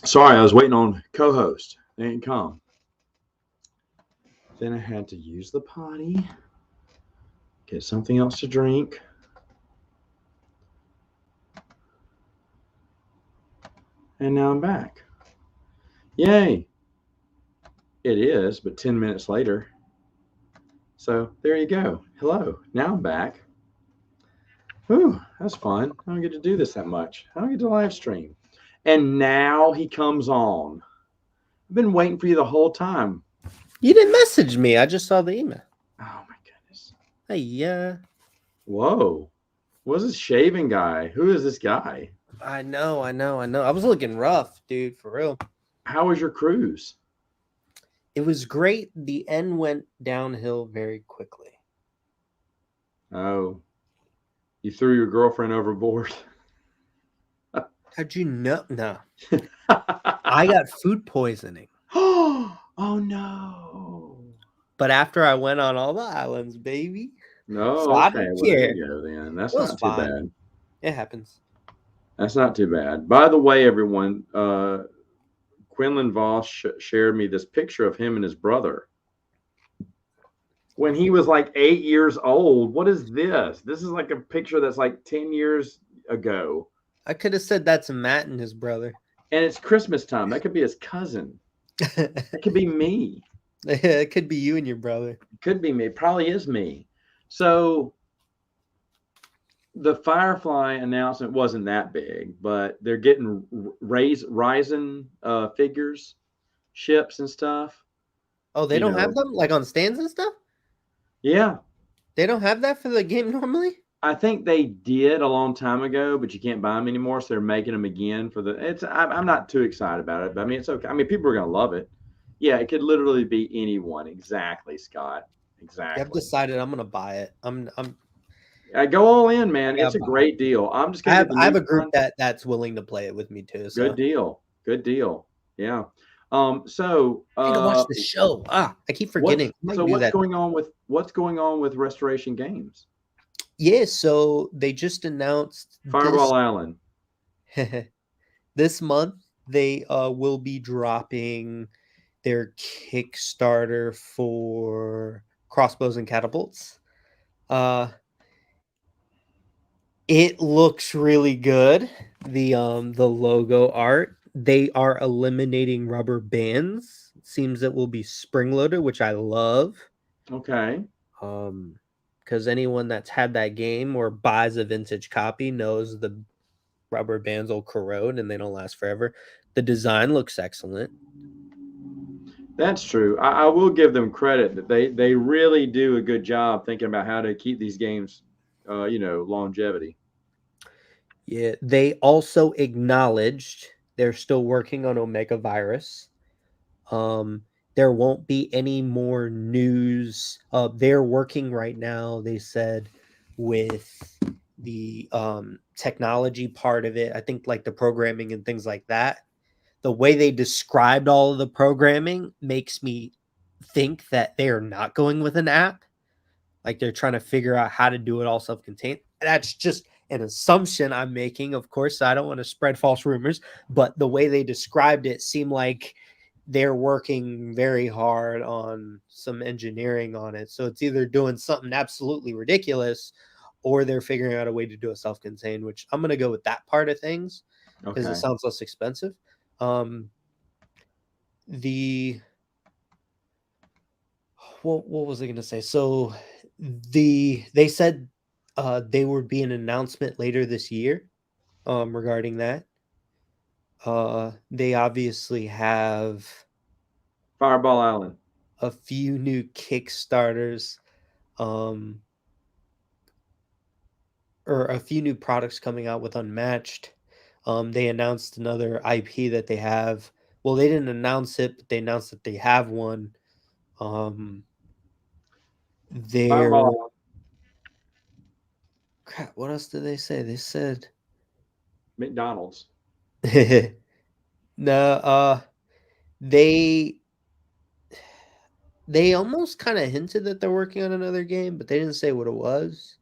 Sorry, I was waiting on co-host. They didn't come. Then I had to use the potty, get something else to drink, and now I'm back. Yay! It is, but 10 minutes later. So there you go. Hello. Now I'm back. Whew, that's fun. I don't get to do this that much. I don't get to live stream. And now he comes on. I've been waiting for you the whole time. You didn't message me. I just saw the email. Oh my goodness. Hey, yeah. Whoa. What's this shaving guy? Who is this guy? I know. I was looking rough, dude, for real. How was your cruise? It was great. The end went downhill very quickly. Oh, you threw your girlfriend overboard. How'd you know? No. I got food poisoning. Oh no. But after I went on all the islands, baby. So No, I okay. don't Well, there care. you go then. That's It was not too fine. bad. It happens. That's not too bad. By the way, everyone, Quinlan Voss shared me this picture of him and his brother when he was like 8 years old. What is this? This is like a picture that's like 10 years ago. I could have said that's Matt and his brother. And it's Christmas time. That could be his cousin. It could be me. It could be you and your brother. It could be me. It probably is me. So the Firefly announcement wasn't that big, but they're getting Ryzen figures, ships and stuff. Oh, they You don't have know, them like on stands and stuff? yeah, They don't have that for the game normally? I think they did a long time ago, but you can't buy them anymore. So they're making them again for the. It's. I'm not too excited about it, but I mean, it's okay. I mean, people are gonna love it. Yeah, it could literally be anyone. Exactly, Scott. Yeah, I've Exactly. decided I'm gonna buy it. I'm Go all in, I man. gotta It's a buy it. great deal. I'm just I gonna have get the I have new a group one. that's willing to play it with me too. Good So deal. Good deal. Yeah. So I need to watch the show. I keep forgetting. I might do what's that. going on with Restoration Games? Yeah, so they just announced Fireball Island. this month they will be dropping their Kickstarter for crossbows and catapults. Uh it looks really good. The logo art. They are eliminating rubber bands. It seems it will be spring loaded, which I love. Okay. Because anyone that's had that game or buys a vintage copy knows the rubber bands will corrode and they don't last forever. The design looks excellent. That's true. I will give them credit that they really do a good job thinking about how to keep these games, longevity. Yeah, they also acknowledged they're still working on Omega Virus. There won't be any more news. They're working right now, they said, with the technology part of it. I think like the programming and things like that. The way they described all of the programming makes me think that they are not going with an app. Like they're trying to figure out how to do it all self-contained. That's just an assumption I'm making. Of course, I don't want to spread false rumors, but the way they described it seemed like they're working very hard on some engineering on it. So it's either doing something absolutely ridiculous or they're figuring out a way to do it self-contained, which I'm going to go with that part of things because it Okay. sounds less expensive. Um, the what was I going to say? So they said they would be an announcement later this year regarding that. They obviously have Fireball Island. a few new Kickstarters um, or a few new products coming out with Unmatched. They announced another IP that they have. Well, they didn't announce it, but they announced that they have one. Um, they're Fireball crap. What else did they say? They said McDonald's. no. They they almost kind of hinted that they're working on another game, but they didn't say what it was.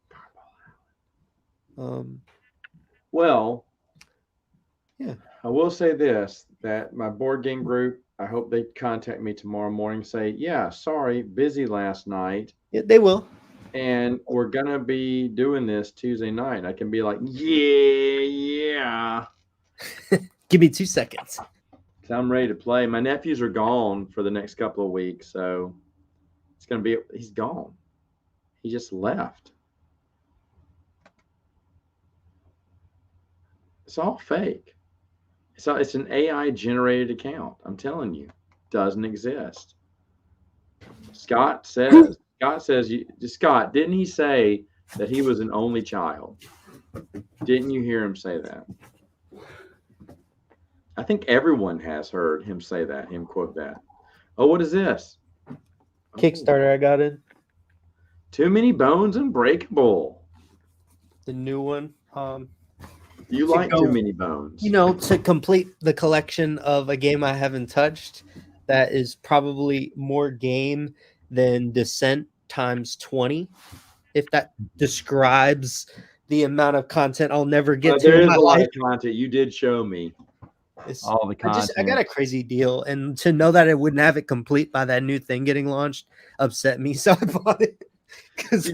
Um, Well, yeah. I will say this, that my board game group, I hope they contact me tomorrow morning, say, yeah, sorry, busy last night. Yeah, they will. And we're gonna be doing this Tuesday night. I can be like, yeah, yeah. Give me 2 seconds. 'Cause I'm ready to play. My nephews are gone for the next couple of weeks, so it's gonna be he's gone. He just left. It's all fake. It's an AI generated account. I'm telling you, doesn't exist. Scott says Scott, didn't he say that he was an only child? Didn't you hear him say that? I think everyone has heard him say that, him quote that. Oh, what is this? Oh, Kickstarter I got in. Too Many Bones and Breakable. The new one. You like Too Many Bones. To complete the collection of a game I haven't touched that is probably more game than Descent times 20, if that describes the amount of content I'll never get to There in is my a lot life. of content. You did show me all the content. I got a crazy deal, and to know that I wouldn't have it complete by that new thing getting launched upset me, so I bought it.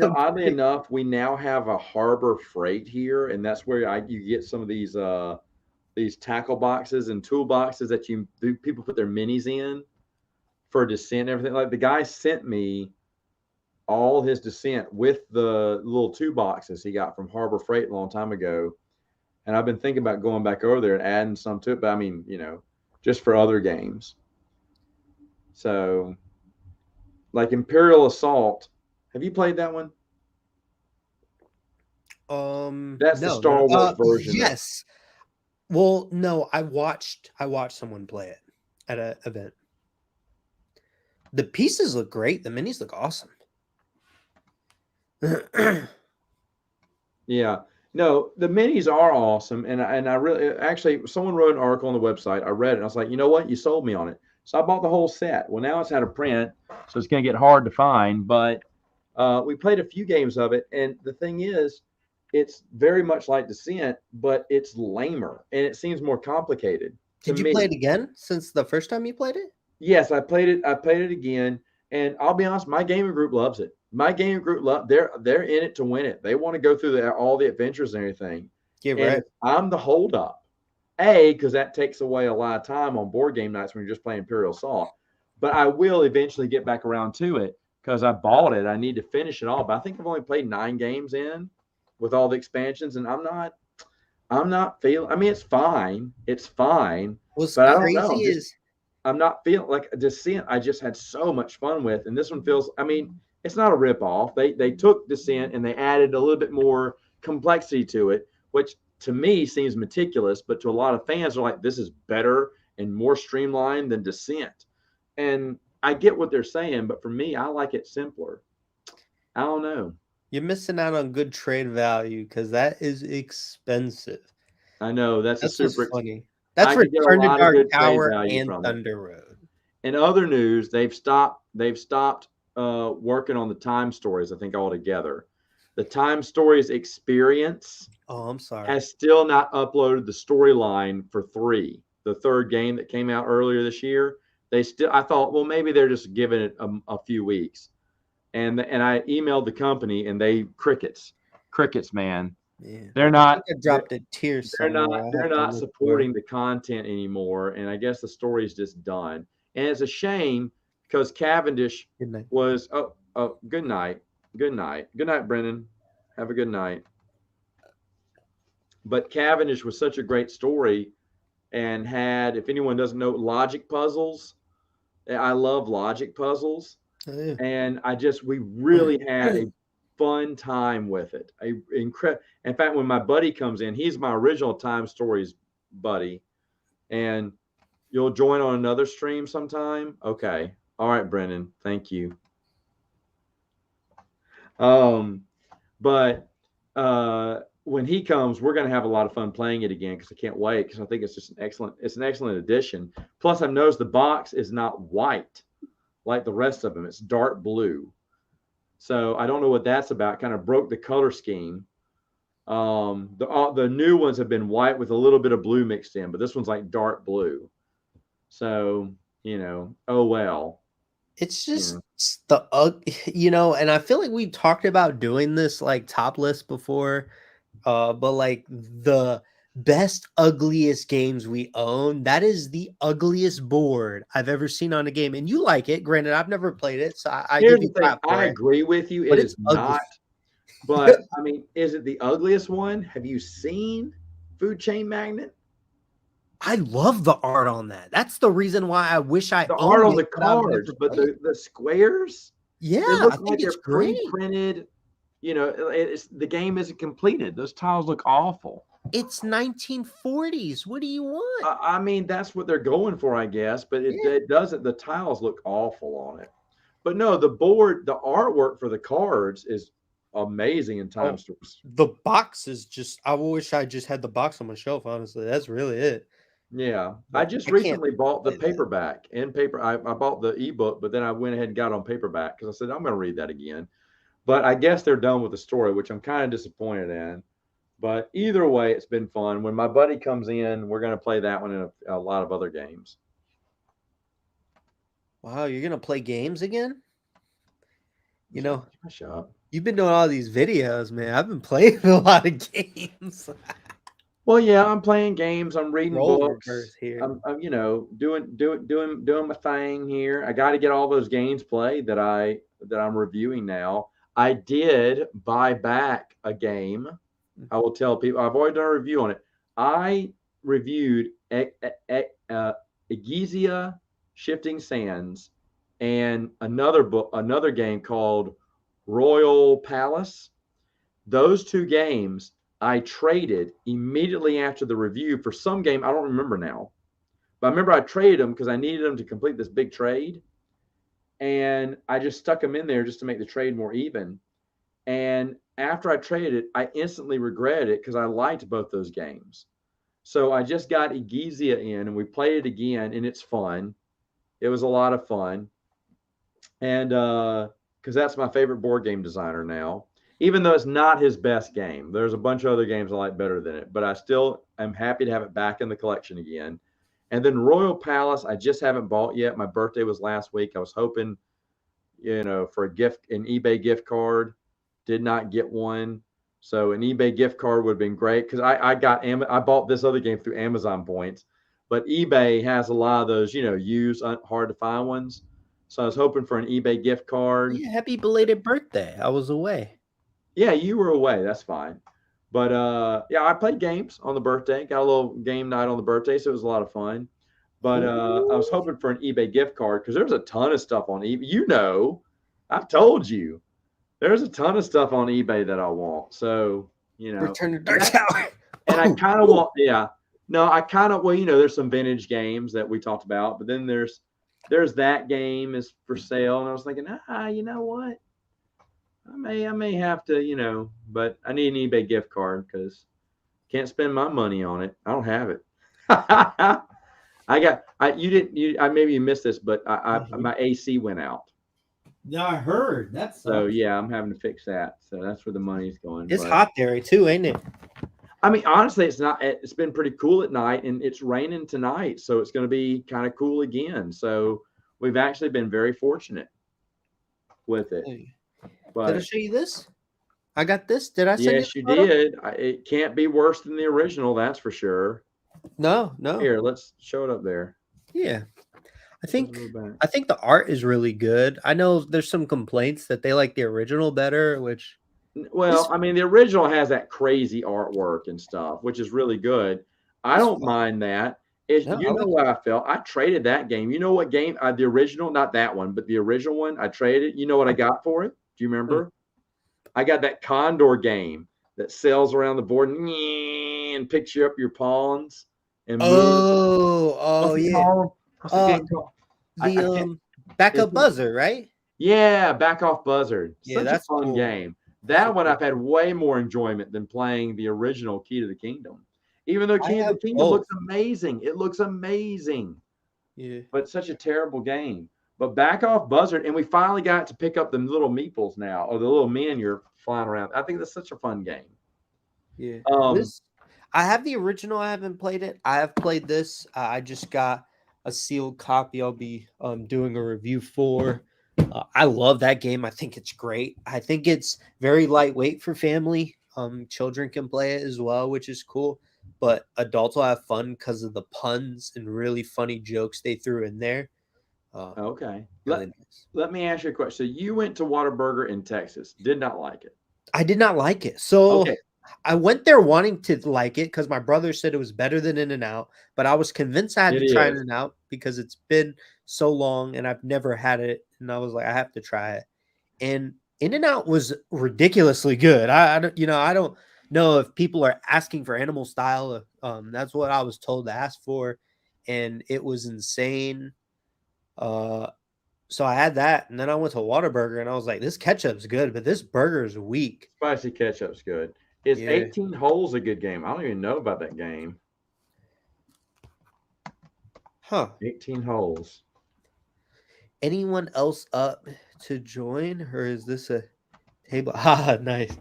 Oddly enough, we now have a Harbor Freight here, and that's where you get some of these tackle boxes and tool boxes that people put their minis in for Descent and everything. Like the guy sent me all his Descent with the little 2 boxes he got from Harbor Freight a long time ago. And I've been thinking about going back over there and adding some to it, but I mean, just for other games. So, like Imperial Assault, have you played that one? That's the Star Wars version. Yes. Well, no, I watched someone play it at an event. The pieces look great. The minis look awesome. Yeah. No, the minis are awesome, and I really actually someone wrote an article on the website. I read it, and I was like, you know what, you sold me on it. So I bought the whole set. Well, now it's out of print, so it's going to get hard to find. But we played a few games of it, and the thing is, it's very much like Descent, but it's lamer and it seems more complicated. Did you play it again since the first time you played it? Yes, I played it. I played it again, and I'll be honest, my gaming group loves it. My gaming group they're in it to win it. They want to go through all the adventures and everything. Yeah, and right. I'm the holdup. Because that takes away a lot of time on board game nights when you're just playing Imperial Assault. But I will eventually get back around to it because I bought it. I need to finish it all. But I think I've only played 9 games in with all the expansions, and I'm not feeling. I mean, it's fine. It's fine. What's but crazy I don't know. is I'm not feeling like Descent. I just had so much fun with, and this one feels. I mean, it's not a ripoff. They took Descent and they added a little bit more complexity to it, which to me seems meticulous, but to a lot of fans are like, this is better and more streamlined than Descent. And I get what they're saying, but for me, I like it simpler. I don't know. You're missing out on good trade value because that is expensive. I know that's a super funny. That's Return to Dark Tower and Thunder Road. In other news, they've stopped working on the Time Stories, I think, altogether. The Time Stories experience has still not uploaded the storyline for 3, the third game that came out earlier this year. I thought, well, maybe they're just giving it a few weeks. And I emailed the company, and they crickets, man. Yeah. They're not. I dropped a tear. They're not supporting the content anymore, and I guess the story is just done. And it's a shame because Cavendish was. Oh, good night, Brennan. Have a good night. But Cavendish was such a great story, and had, if anyone doesn't know, logic puzzles. I love logic puzzles, and we really had a fun time with it. In fact, when my buddy comes in, he's my original Time Stories buddy, and you'll join on another stream sometime. Okay, all right, Brennan, thank you. But when he comes, we're going to have a lot of fun playing it again because I can't wait, because I think it's just an excellent addition. Plus, I've noticed the box is not white like the rest of them; it's dark blue. So I don't know what that's about. Kind of broke the color scheme. The new ones have been white with a little bit of blue mixed in, but this one's like dark blue. So, oh well, It's you just know. and I feel like we talked about doing this like top list before, but like the best ugliest games we own, that is the ugliest board I've ever seen on a game. And you like it, granted, I've never played it, so I Here's give the you thing. crap for I it, agree with you. It but it's is ugly. not, but I mean, is it the ugliest one? Have you seen Food Chain Magnet? I love the art on that. That's the reason why I wish I The art owned on it, the but I've cards, never but played. the squares, Yeah, they I look think like it's they're great. pre-printed. The game isn't completed. Those tiles look awful. It's 1940s. What do you want? I mean, that's what they're going for, I guess, but Yeah. it doesn't. The tiles look awful on it. But no, the board, the artwork for the cards is amazing in time Oh, stores. the box is just, I wish I just had the box on my shelf, honestly. That's really it. Yeah, I But just I can't recently bought the play that. paperback and paper. I bought the ebook, but then I went ahead and got it on paperback because I said I'm going to read that again. But I guess they're done with the story, which I'm kind of disappointed in. But either way, it's been fun. When my buddy comes in, we're going to play that one and a lot of other games. Wow, you're gonna play games again? You know, Shut up. you've been doing all these videos, man. I've been playing a lot of games. Well, yeah, I'm playing games. I'm reading Role books. reverse here. I'm doing my thing here. I got to get all those games played that I'm reviewing now. I did buy back a game. I will tell people I've already done a review on it. I reviewed Egizia Shifting Sands and another game called Royal Palace. Those two games I traded immediately after the review for some game. I don't remember now, but I remember I traded them because I needed them to complete this big trade. And I just stuck them in there just to make the trade more even. And after I traded it, I instantly regretted it because I liked both those games. So I just got Egizia in and we played it again and it's fun. It was a lot of fun. And because that's my favorite board game designer now, even though it's not his best game. There's a bunch of other games I like better than it, but I still am happy to have it back in the collection again. And then Royal Palace, I just haven't bought yet. My birthday was last week. I was hoping, for an eBay gift card. Did not get one. So an eBay gift card would have been great because I bought this other game through Amazon points, but eBay has a lot of those used hard to find ones. So I was hoping for an eBay gift card. Yeah, happy belated birthday. I was away. Yeah, you were away. That's fine. But yeah, I played games on the birthday. Got a little game night on the birthday, so it was a lot of fun. But I was Ooh. hoping for an eBay gift card because there's a ton of stuff on eBay. I've told you there's a ton of stuff on eBay that I want. So Return to and Dark Tower. and I Oh, kind of ooh. want, yeah. No, I kind of, well, there's some vintage games that we talked about, but then there's that game is for sale, and I was thinking, you know what? I may have to, but I need an eBay gift card because can't spend my money on it. I don't have it. You didn't, I maybe you missed this, but Mhm. my AC went out. Yeah, I heard. That So sucks. yeah, I'm having to fix that. So that's where the money's going. It's But hot there too, ain't it? I mean, honestly, it's not. It's been pretty cool at night, and it's raining tonight, so it's going to be kind of cool again. So we've actually been very fortunate with it. Hey, did I But show you this? I got this. Did I send you yes, the you photo? did. It can't be worse than the original, that's for sure. No, no. Here, let's show it up there. Yeah. I Let's think go back. I think the art is really good. I know there's some complaints that they like the original better, which Well, is I mean, the original has that crazy artwork and stuff, which is really good. I it's don't fun. mind that. It's, No, I like it. what I felt? I traded that game. You know what game? The original, not that one, but the original one. I traded. You know what I got for it? Do you Mm. remember? I got that Condor game that sails around the board and picks you up your pawns and moves. Oh What's it yeah. called? What's the Uh game called? the I can't. It's backup buzzer, right? Yeah, Back Off Buzzard. Yeah, Such a that's fun cool. game. That's a That one cool I've had game. way more enjoyment than playing the original Key to the Kingdom. Even though I Key to the have Kingdom both. looks amazing. It looks amazing, Yeah. but such a terrible game. But Back Off Buzzard, and we finally got to pick up the little meeples now, or the little men you're flying around. I think that's such a fun game. Yeah. Um, This I have the original. I haven't played it. I have played this. I just got a sealed copy. I'll be doing a review for. I love that game. I think it's great. I think it's very lightweight for family. Children can play it as well, which is cool. But adults will have fun because of the puns and really funny jokes they threw in there. Uh, okay. really nice. Let me ask you a question. So you went to Whataburger in Texas, did not like it. I did not like it. So Okay, I went there wanting to like it because my brother said it was better than In and Out, but I was convinced I had it to try In is. and Out because it's been so long and I've never had it. And I was like, I have to try it. And In and Out was ridiculously good. I don't, I don't know if people are asking for animal style. That's what I was told to ask for, and it was insane. Uh, so I had that, and then I went to Whataburger, and I was like, this ketchup's good, but this burger is weak. Spicy ketchup's good. Is Yeah. 18 Holes a good game? I don't even know about that game. Huh. 18 Holes. Anyone else up to join, or is this a table? Ah, nice.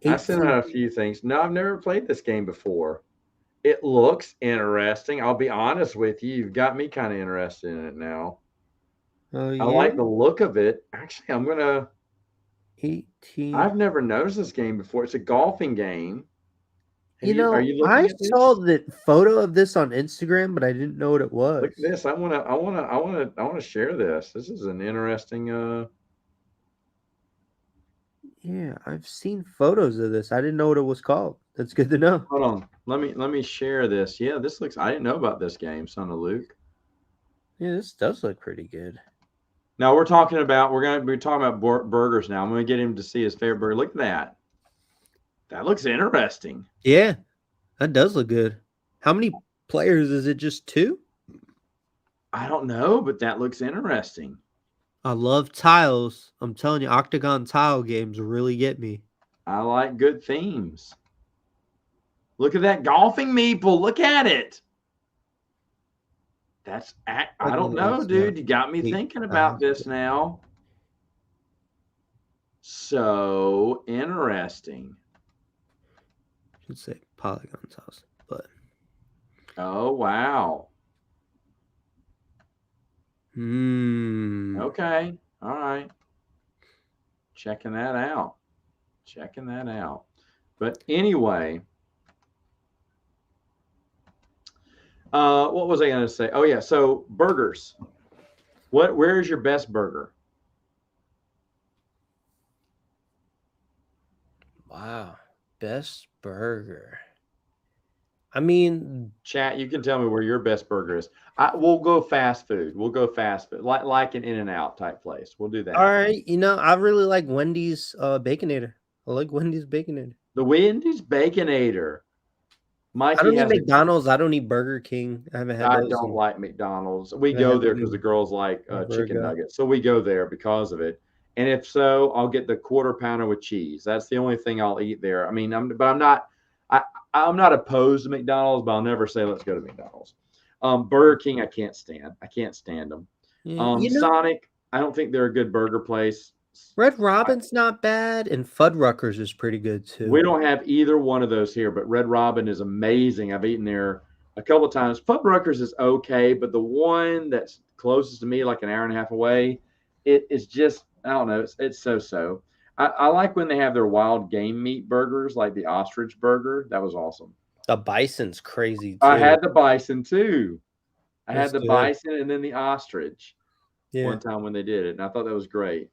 I sent 18. out a few things. No, I've never played this game before. It looks interesting. I'll be honest with you. You've got me kind of interested in it now. Oh, I yeah. like the look of it. Actually, I've 18. never noticed this game before. It's a golfing game. Are you I looking at saw this? the photo of this on Instagram, but I didn't know what it Look at was. this. I wanna share this. This is an interesting Yeah, I've seen photos of this. I didn't know what it was called. That's good to know. hold on. Let me share this. Yeah, this looks I didn't know about this game, Son of Luke. Yeah, this does look pretty good. Now we're gonna be talking about burgers now. I'm gonna get him to see his favorite burger. Look at that. That looks interesting. Yeah, that does look good. How many players is it? Just two? I don't know, but that looks interesting. I love tiles. I'm telling you, octagon tile games really get me. I like good themes. Look at that golfing meeple. Look at it. I don't know, It's not dude. You got me thinking about 8,000. this now. So interesting. Should say polygon tiles, but Oh wow. hmm. Okay. All right. Checking that out. Checking that out. But anyway, what was I going to say? Oh yeah. So burgers. Where's your best burger? Wow, best burger. I mean, Chat, you can tell me where your best burger is. We'll go fast food. We'll go fast food, like an In and Out type place. We'll do all that. right. I really like Wendy's Baconator. I like Wendy's Baconator. The Wendy's Baconator. I Mikey don't eat has a. McDonald's. I don't eat Burger King. I haven't had I those don't in. like McDonald's. We I haven't go had there them because the in girls like chicken Virgo. nuggets, so we go there because of it. And if so, I'll get the quarter pounder with cheese. That's the only thing I'll eat there. I mean, I'm not. I, I'm not opposed to McDonald's, but I'll never say let's go to McDonald's. Burger King, I can't stand. I can't stand them. Yeah, Sonic, I don't think they're a good burger place. Red Robin's not bad, and Fuddruckers is pretty good We too. don't have either one of those here, but Red Robin is amazing. I've eaten there a couple of times. Fuddruckers is okay, but the one that's closest to me, like an hour and a half away, it is just I don't know. It's so. I like when they have their wild game meat burgers, like the ostrich burger. That was awesome. The Bison's crazy I too. had the bison too. I It's had the good. bison and then the ostrich Yeah. one time when they did it, and I thought that was great.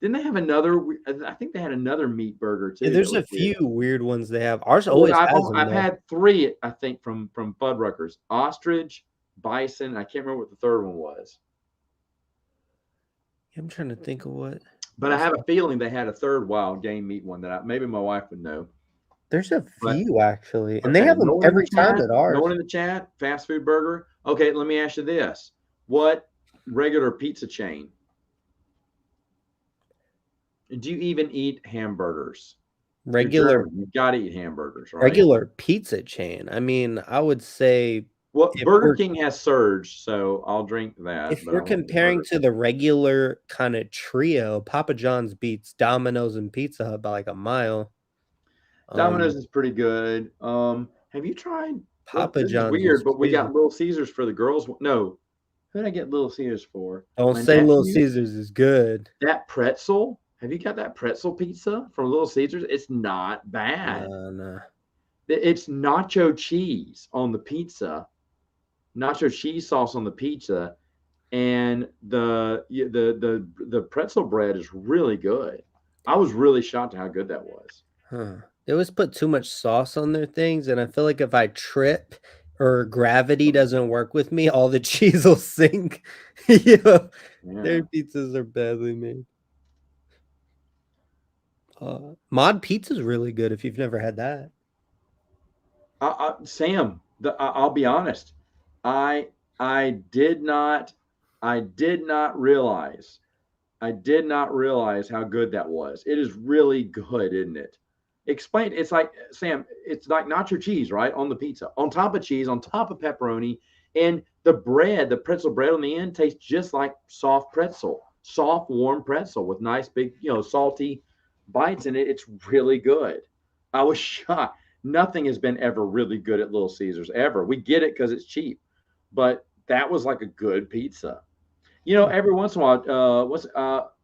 Didn't they have another? I think they had another meat burger Yeah, too that there's was a good. few weird ones they have. Ours Well, always has them I've though. had three, I think, from Fuddruckers: ostrich, bison. I can't remember what the third one was, I'm trying to think of what. but I have a feeling they had a third wild game meat one that maybe my wife would know. There's a But few actually, and they okay, have them no one in the every time chat. at No one ours. in the chat. Fast food burger. Okay, let me ask you this: what regular pizza chain? Do you even eat hamburgers? You're Regular German. You got to eat hamburgers, right? regular pizza chain. I mean, I would say Well, if Burger we're King has surge, so I'll drink that. if But we're I went with comparing Burger to the regular kind of trio, Papa John's beats Domino's and Pizza Hut by like a mile. Domino's is pretty good. Have you tried? Well, Papa this is John's is weird, but we crazy. got Little Caesars for the girls. No, who did I get Little Caesars for? Don't My say Little nephew. Caesars is good. That pretzel. Have you got that pretzel pizza from Little Caesars? It's not bad. Nah, nah. It's nacho cheese on the pizza, nacho cheese sauce on the pizza, and the pretzel bread is really good. I was really shocked at how good that was. Huh. They always put too much sauce on their things, and I feel like if I trip or gravity doesn't work with me, all the cheese will sink. Yeah, Yeah. their pizzas are badly made. Mod Pizza's really good if you've never had that. Sam, I'll be honest. I I did not I did not realize I did not realize how good that was. It is really good, isn't it? Explain. It's like Sam. It's like nacho cheese, right, on the pizza, on top of cheese, on top of pepperoni, and the bread, the pretzel bread on the end, tastes just like soft pretzel, soft warm pretzel with nice big, salty bites in it. It's really good. I was shocked. Nothing has been ever really good at Little Caesars ever. We get it because it's cheap, but that was like a good pizza. Every once in a while, what's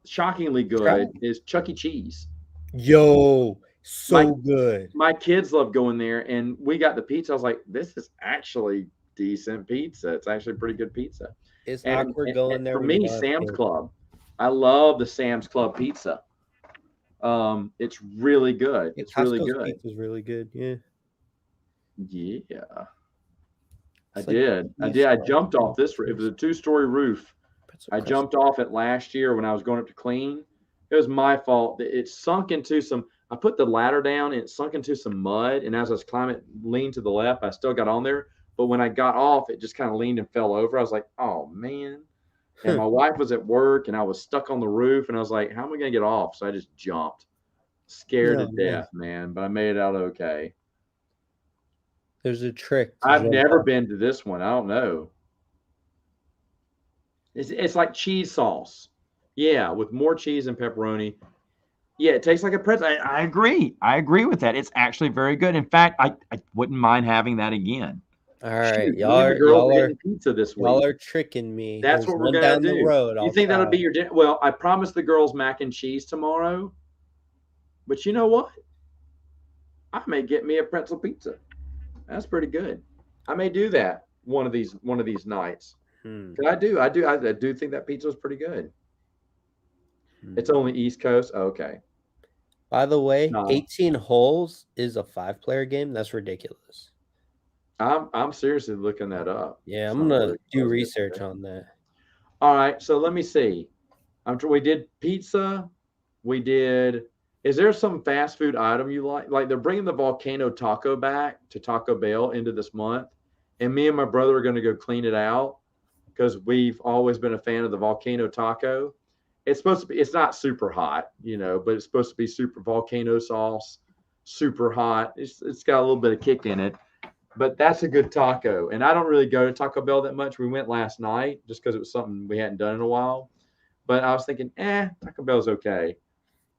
shockingly Try good it. is Chuck E. Cheese. Yo, My so good. my kids love going there, and we got the pizza. I was like, this is actually decent pizza. It's actually pretty good pizza. It's And, awkward and, and going there for when you me, don't have Sam's kids. Club. I love the Sam's Club pizza. It's really good. Yeah, It's really Costco's good. pizza's really good. Yeah, Yeah, I it's like did. I cheese did. I sauce jumped off and this. It was a two-story roof. pretzel I crust. jumped off it last year when I was going up to clean. It was my fault. It sunk into some. I put the ladder down and it sunk into some mud. And as I was climbing, it leaned to the left. I still got on there, but when I got off, it just kind of leaned and fell over. I was like, "Oh man!" And my wife was at work, and I was stuck on the roof, and I was like, "How am I gonna get off?" So I just jumped, scared to No, man. death, man. But I made it out okay. There's a trick to I've jump never off. been to this one. I don't know. It's like cheese sauce. Yeah, with more cheese and pepperoni. Yeah, it tastes like a pretzel. I agree. I agree with that. It's actually very good. In fact, I wouldn't mind having that again. All right, Shoot, me and the girls are getting pizza this y'all week. are tricking me. That's There's what we're one gonna down the do. road. You I'll think that'll try. be your dinner? Well, I promised the girls mac and cheese tomorrow, but you know what? I may get me a pretzel pizza. That's pretty good. I may do that one of these nights. Hmm. 'Cause I do think that pizza was pretty good. It's Hmm. only East Coast. Okay. By the way, No, 18 holes is a 5-player game. That's ridiculous. I'm seriously looking that up. Yeah, So I'm I'm gonna really do close to research it. on that. All right, so let me see. We did pizza. We did. Is there some fast food item you like? Like they're bringing the volcano taco back to Taco Bell into this month, and me and my brother are going to go clean it out because we've always been a fan of the volcano taco. It's supposed to be. It's not super hot, but it's supposed to be super volcano sauce, super hot. It's got a little bit of kick in it, but that's a good taco. And I don't really go to Taco Bell that much. We went last night just because it was something we hadn't done in a while. But I was thinking, Taco Bell's okay.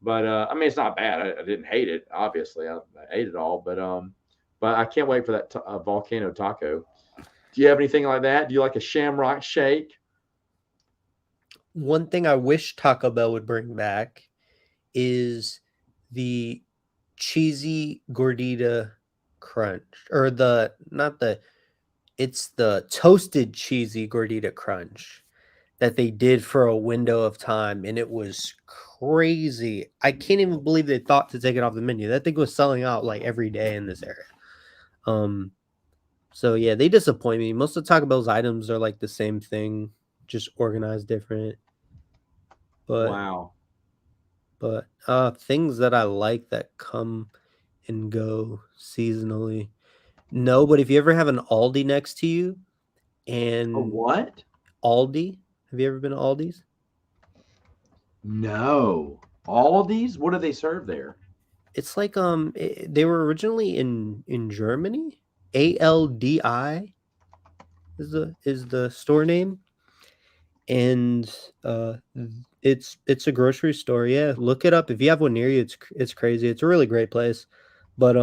But I mean, it's not bad. I didn't hate it. Obviously, I ate it all. But I can't wait for that volcano taco. Do you have anything like that? Do you like a shamrock shake? One thing I wish Taco Bell would bring back is the cheesy gordita crunch, or the not the it's the toasted cheesy gordita crunch that they did for a window of time, and it was crazy. I can't even believe they thought to take it off the menu. That thing was selling out like every day in this area. Um, so yeah, they disappoint me. Most of Taco Bell's items are like the same thing, just organized different. But Wow. things that I like that come and go seasonally. No, but if you ever have an Aldi next to you, A and what? Aldi, have you ever been to Aldi's? No. All of these? What do they serve there? It's like they were originally in Germany. ALDI. is the store name, and it's a grocery store. Yeah, look it up if you have one near you. It's crazy. It's a really great place. But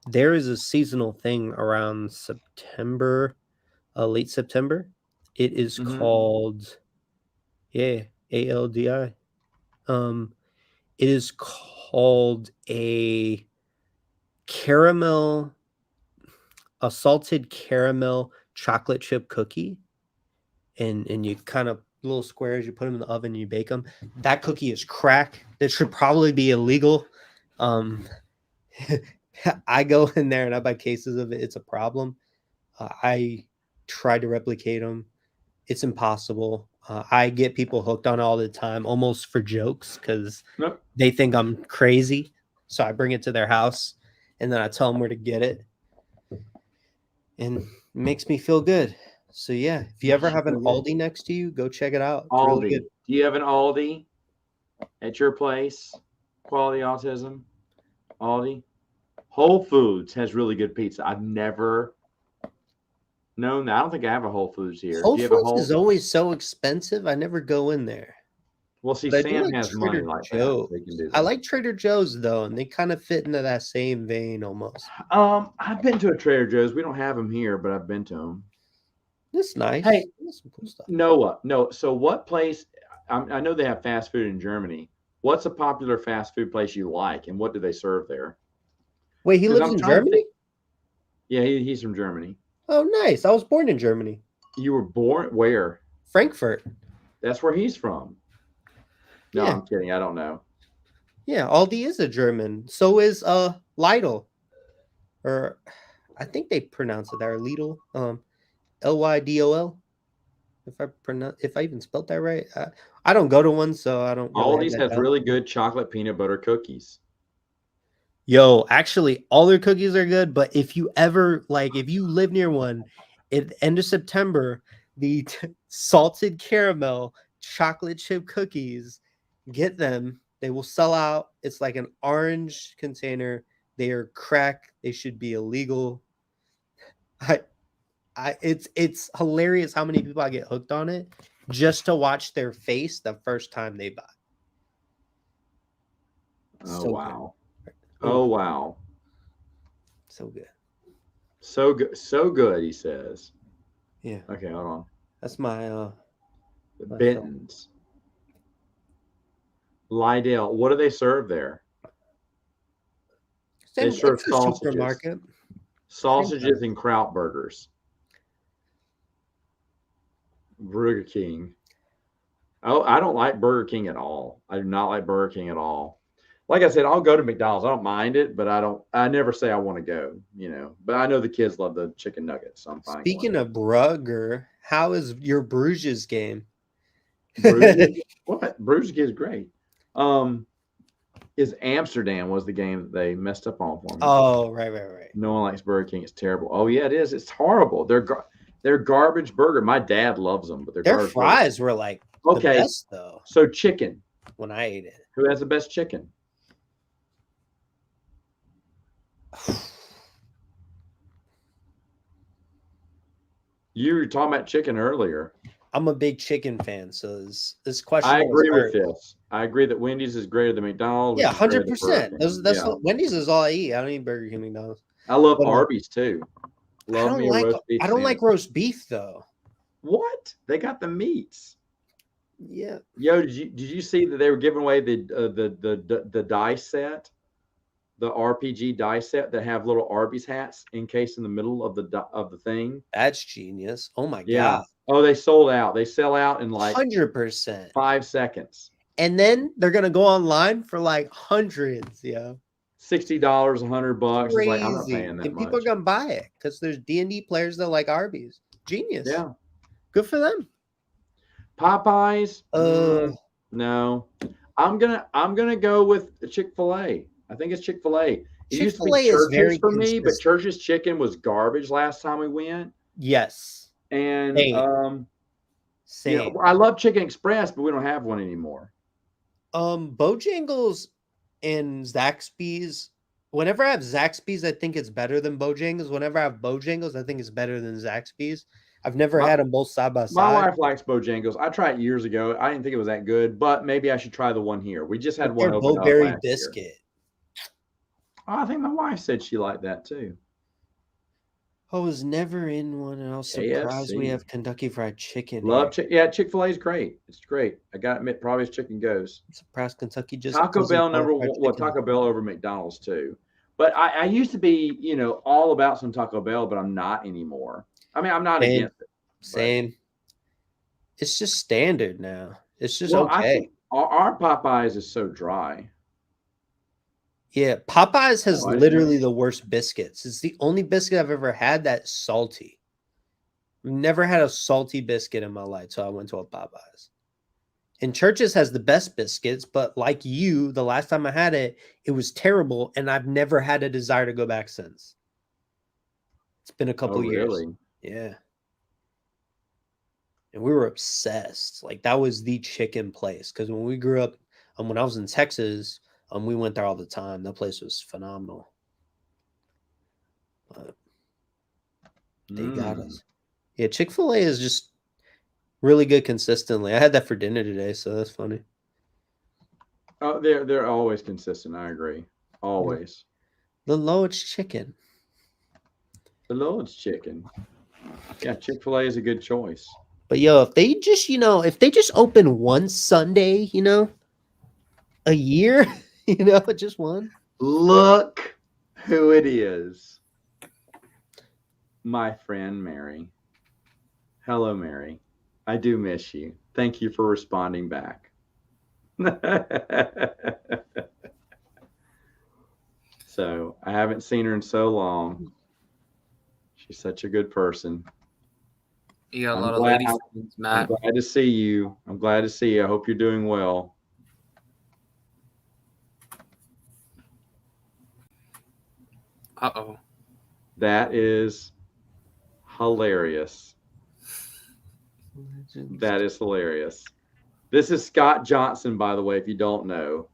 there is a seasonal thing around September, late September. It is Hmm. called, yeah, ALDI. Um, it is called caramel, a salted caramel chocolate chip cookie, and you kind of little squares, you put them in the oven, you bake them. That cookie is crack. That should probably be illegal. Um, I go in there and I buy cases of it. It's a problem. I try to replicate them. It's impossible. I get people hooked on it all the time, almost for jokes, because Nope. they think I'm crazy. So I bring it to their house and then I tell them where to get it, and it makes me feel good. So yeah, if you ever Makes you have an feel good. Aldi next to you, go check it out. It's really good. Aldi. Do you have an Aldi at your place? Quality Autism? Aldi? Whole Foods has really good pizza. I've never known that. I don't think I have a Whole Foods here. Whole Do you have a Foods is Whole? always so expensive. I never go in there. Well, see, But I do Sam like has money Trader like that, Joe's. so he can do I that. like Trader Joe's though, and they kind of fit into that same vein almost. I've been to a Trader Joe's. We don't have them here, but I've been to them. That's nice. Hey, That's some cool stuff. Noah, no. So, what place? I know they have fast food in Germany. What's a popular fast food place you like, and what do they serve there? Wait, he Because lives I'm in trying to think. Germany? Yeah, he's from Germany. Oh, nice. I was born in Germany, You were born where? Frankfurt. That's where he's from. No, Yeah, I'm kidding. I don't know. yeah. Aldi is a German. So is Lidl, or I think they pronounce it there, Lidl. Lydol. If I even spelled that right. I don't go to one, so I don't really have Aldi's that has down. really good chocolate peanut butter cookies. Yo, actually, all their cookies are good. But if you ever if you live near one, at the end of September, the salted caramel chocolate chip cookies, get them. They will sell out. It's like an orange container. They are crack. They should be illegal. I, it's hilarious how many people I get hooked on it just to watch their face the first time they buy. Oh So good. wow. Oh, Oh wow. so good. So good. So good. He says. Yeah, Okay, hold on. that's my film. Benton's. Lydell. What do they serve there? They Same. serve It's a sausages, supermarket. Same thing. sausages and kraut burgers. Burger King. Oh, I don't like Burger King at all. I do not like Burger King at all. Like I said, I'll go to McDonald's. I don't mind it, but I don't. I never say I want to go. But I know the kids love the chicken nuggets, so I'm fine going Speaking there. of Brugger, how is your Bruges game? Bruges. What? Bruges is great. Um, is Amsterdam was the game that they messed up on for me. Oh, right. No one likes Burger King. It's terrible. Oh yeah, it is. It's horrible. They're garbage burger. My dad loves them, but they're Their garbage burger. fries were like the Okay, best though so chicken. when I ate it. Who has the best chicken? You were talking about chicken earlier. I'm a big chicken fan, so this question I always agree with hurt. this. I agree that Wendy's is greater than McDonald's, Yeah, which is greater than Burger 100%. King. That's Yeah, Wendy's is all I eat. I don't eat Burger King, McDonald's. I love But Arby's too. Love me a roast beef I don't like sandwich. roast beef though. What? They got the meats. Yeah. Yo, did you see that they were giving away the dice set, the RPG dice set that have little Arby's hats encased in the middle of the thing? That's genius. Oh my Yeah. god. Oh, they sold out. They sell out in like 100%. 5 seconds. And then they're gonna go online for like hundreds, yeah. $60, $100. It's like I'm not Crazy. paying that And people are much. gonna buy it because there's D&D players that like Arby's. Genius. Yeah. Good for them. Popeyes. Uh, No. I'm gonna go with Chick-fil-A. I think it's Chick-fil-A. It used to be Chick-fil-A is Church's very for me, but consistent. Church's chicken was garbage last time we went. Yes. And Same. Same. I love Chicken Express, but we don't have one anymore. Bojangles and Zaxby's. Whenever I have Zaxby's, I think it's better than Bojangles. Whenever I have Bojangles, I think it's better than Zaxby's. I've never My, had them both side by my side, wife likes Bojangles. I tried it years ago. I didn't think it was that good, but maybe I should try the one here. We just but had one they're open both up berry last year. biscuit. Oh, I think my wife said she liked that too. I was never in one, and I was surprised we KFC. have Kentucky Fried Chicken here. Love yeah, Chick-fil-A is great. It's great. I gotta admit, probably as chicken goes. I'm surprised Kentucky just Taco doesn't Bell call it number fried one. Well, chicken. Taco Bell over McDonald's too. But I used to be, all about some Taco Bell, but I'm not anymore. I mean, I'm not Same, against it, but same. It's just standard now. It's just well, I okay. think our Popeyes is so dry. Yeah, Popeyes has Oh, I just literally never. the worst biscuits. It's the only biscuit I've ever had that's salty. I've never had a salty biscuit in my life, so I went to a Popeyes. And Church's has the best biscuits, but like you, the last time I had it, it was terrible, and I've never had a desire to go back since. It's been a Oh, couple years. really? Yeah. And we were obsessed. Like that was the chicken place. Because when we grew up, when I was in Texas, we went there all the time. That place was phenomenal. But they got Mm. us. Yeah, Chick-fil-A is just really good consistently. I had that for dinner today, so that's funny. Oh, they're always consistent. I agree. Always. The Lord's chicken. The Lord's chicken. Yeah, Chick-fil-A is a good choice. But yo, if they just open one Sunday, a year, just one. Look who it is. My friend Mary. Hello, Mary. I do miss you. Thank you for responding back. So I haven't seen her in so long. She's such a good person. You got a I'm lot of glad, lady friends, I'm Matt. glad to see you. I'm glad to see you. I hope you're doing well. Uh-oh. That is hilarious. That is hilarious. This is Scott Johnson, by the way, if you don't know.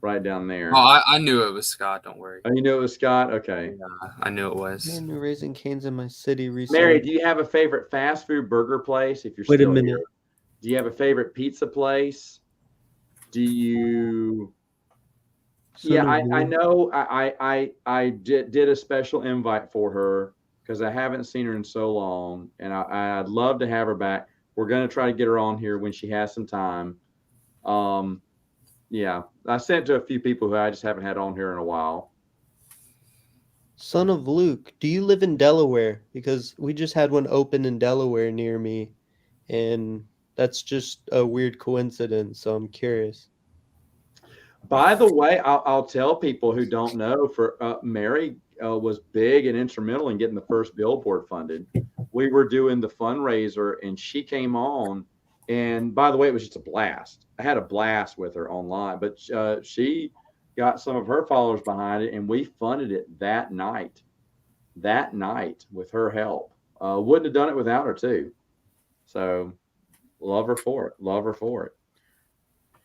Right down there. Oh, I knew it was Scott. Don't worry. Oh, you knew it was Scott? Okay. I knew it was. New Raising Cane's in my city recently. Mary, do you have a favorite fast food burger place if you're Wait a still minute. here? Do you have a favorite pizza place? Do you Yeah, I know I did a special invite for her because I haven't seen her in so long, and I'd love to have her back. We're gonna try to get her on here when she has some time. Yeah, I sent to a few people who I just haven't had on here in a while. Son of Luke, do you live in Delaware? Because we just had one open in Delaware near me, and that's just a weird coincidence. So I'm curious. By the way, I'll tell people who don't know. For Mary was big and instrumental in getting the first billboard funded. We were doing the fundraiser, and she came on. And by the way, it was just a blast. I had a blast with her online, but she got some of her followers behind it, and we funded it that night. That night with her help, wouldn't have done it without her too. So, love her for it. Love her for it.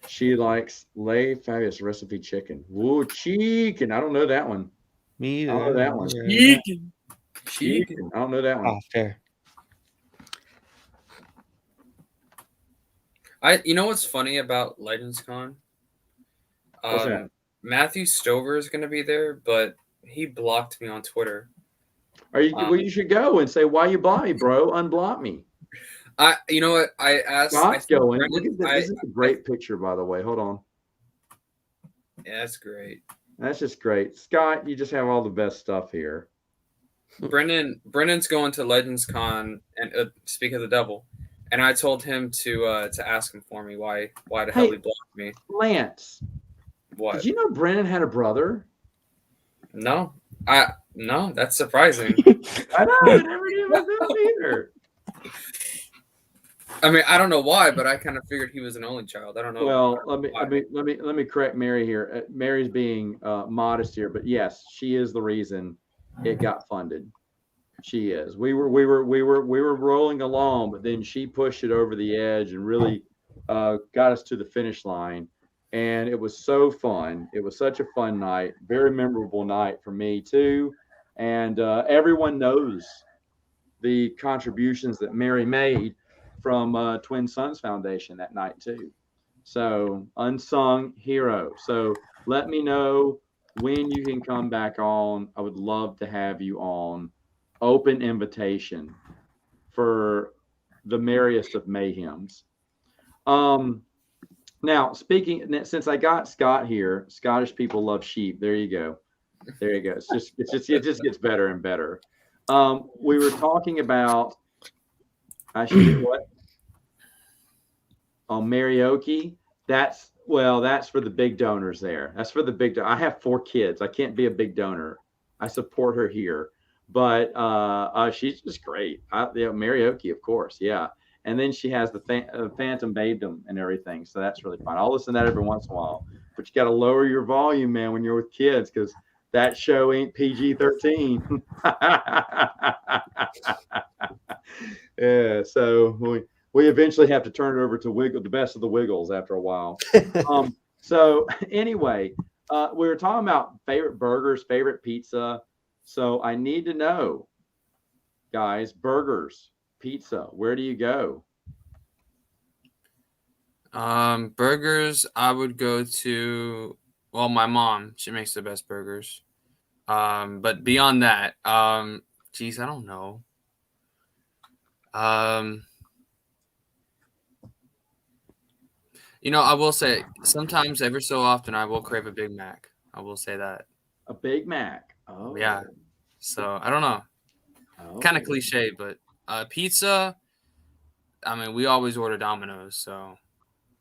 She likes Lay Fabulous Recipe Chicken. Woo, chicken. I don't know that one. Me I don't know that one. Chicken. Chicken. I don't know that one. Oh, fair. You know what's funny about Legends Con? What's that? Matthew Stover is going to be there, but he blocked me on Twitter. Well, you should go and say, "Why you block me, bro? Unblock me." You know what? I asked. Scott's going. Brendan, Look at this. This is a great picture, by the way. Hold on. Yeah, that's great. That's just great. Scott, you just have all the best stuff here. Brendan's going to Legends Con and Speak of the Devil, and I told him to ask him for me why the hell he blocked me. Lance, What? did you know Brennan had a brother? No, that's surprising. I know. I never knew about that either. I mean, I don't know why, but I kind of figured he was an only child. I don't know. Well, let me correct Mary here. Mary's being modest here, but yes, she is the reason it got funded. She is. We were rolling along, but then she pushed it over the edge and really got us to the finish line. And it was so fun. It was such a fun night, very memorable night for me too. And everyone knows the contributions that Mary made from Twin Sons Foundation that night too. So unsung hero. So let me know when you can come back on. I would love to have you on. Open invitation for the merriest of mayhems. Now speaking, since I got Scott here, Scottish people love sheep. There you go. There you go. It just gets better and better. We were talking about I should get what? On Marioki. That's for the big donors there. That's for the big. I have 4 kids. I can't be a big donor. I support her here, but she's just great. Marioki, of course, yeah. And then she has the Phantom Babedom and everything, so that's really fun. I'll listen to that every once in a while. But you got to lower your volume, man, when you're with kids, because that show ain't PG-13. Yeah, so we eventually have to turn it over to the best of the Wiggles after a while. So anyway, we were talking about favorite burgers, favorite pizza. So I need to know, guys, burgers, pizza, where do you go? Burgers, I would go to, well, my mom, she makes the best burgers. But beyond that, geez, I don't know. I will say sometimes, every so often, I will crave a Big Mac. I will say that. A Big Mac. Oh. Yeah. So I don't know. Oh. Kind of cliche, but pizza. I mean, we always order Domino's, so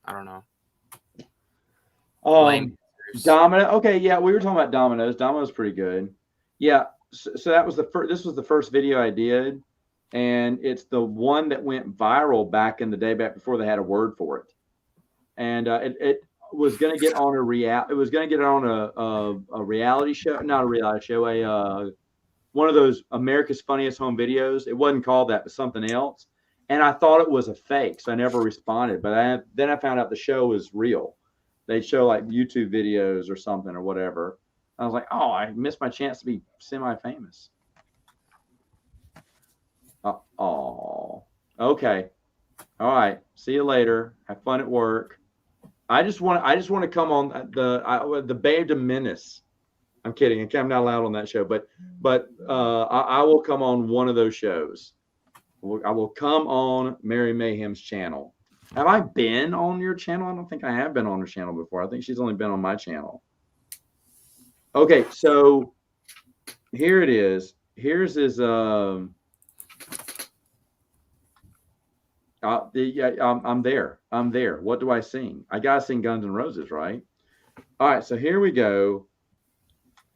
I don't know. Domino. Okay, yeah, we were talking about Domino's. Domino's pretty good. Yeah. So that was this was the first video I did, and it's the one that went viral back in the day, back before they had a word for it. And it was going to get on it was going to get on a reality show, not a reality show, one of those America's Funniest Home Videos. It wasn't called that, but something else. And I thought it was a fake, so I never responded. But then I found out the show was real. They'd show like YouTube videos or something or whatever. I was like, oh, I missed my chance to be semi-famous. Oh, okay. All right. See you later. Have fun at work. I just want to come on the Babe de Menace. I'm kidding. I'm not allowed on that show, but I will come on one of those shows. I will come on Mary Mayhem's channel. Have I been on your channel? I don't think I have been on her channel before. I think she's only been on my channel. Okay, so here it is. Here's his. I'm there. I'm there. What do I sing? I gotta sing Guns N' Roses, right? All right. So here we go.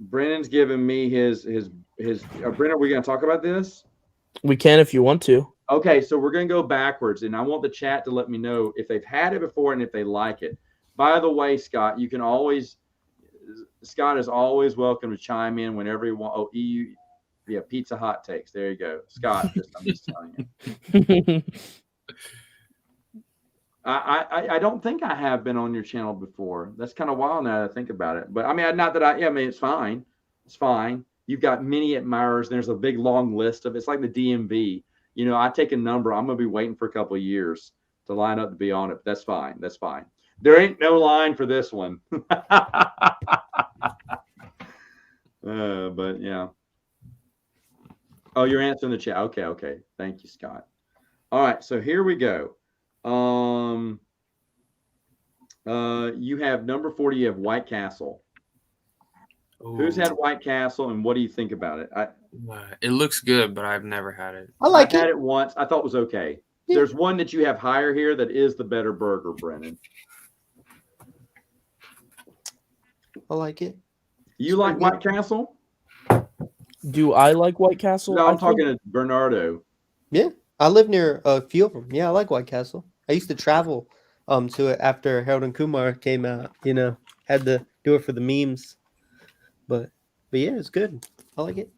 Brennan's giving me his. Brennan, are we gonna talk about this? We can if you want to. Okay, so we're gonna go backwards, and I want the chat to let me know if they've had it before and if they like it. By the way, Scott, Scott is always welcome to chime in whenever you want. Oh, yeah, Pizza Hot Takes. There you go, Scott. I'm just telling you. I don't think I have been on your channel before. That's kind of wild now that I think about it. But I mean, it's fine. It's fine. You've got many admirers. And there's a big long list of. It's like the DMV. I take a number. I'm gonna be waiting for a couple of years to line up to be on it. But that's fine. That's fine. There ain't no line for this one. But yeah. Oh, you're answering the chat. Okay. Thank you, Scott. All right, so here we go. You have number 40. You have White Castle. Ooh. Who's had White Castle, and what do you think about it? It looks good, but I've never had it. I've had it once. I thought it was okay. Yeah. There's one that you have higher here that is the better burger, Brennan. I like it. You like White Castle? Do I like White Castle? No, I'm talking to Bernardo. Yeah, I live near a few of them. Yeah, I like White Castle. I used to travel to it after Harold and Kumar came out. Had to do it for the memes. But yeah, it's good. I like it.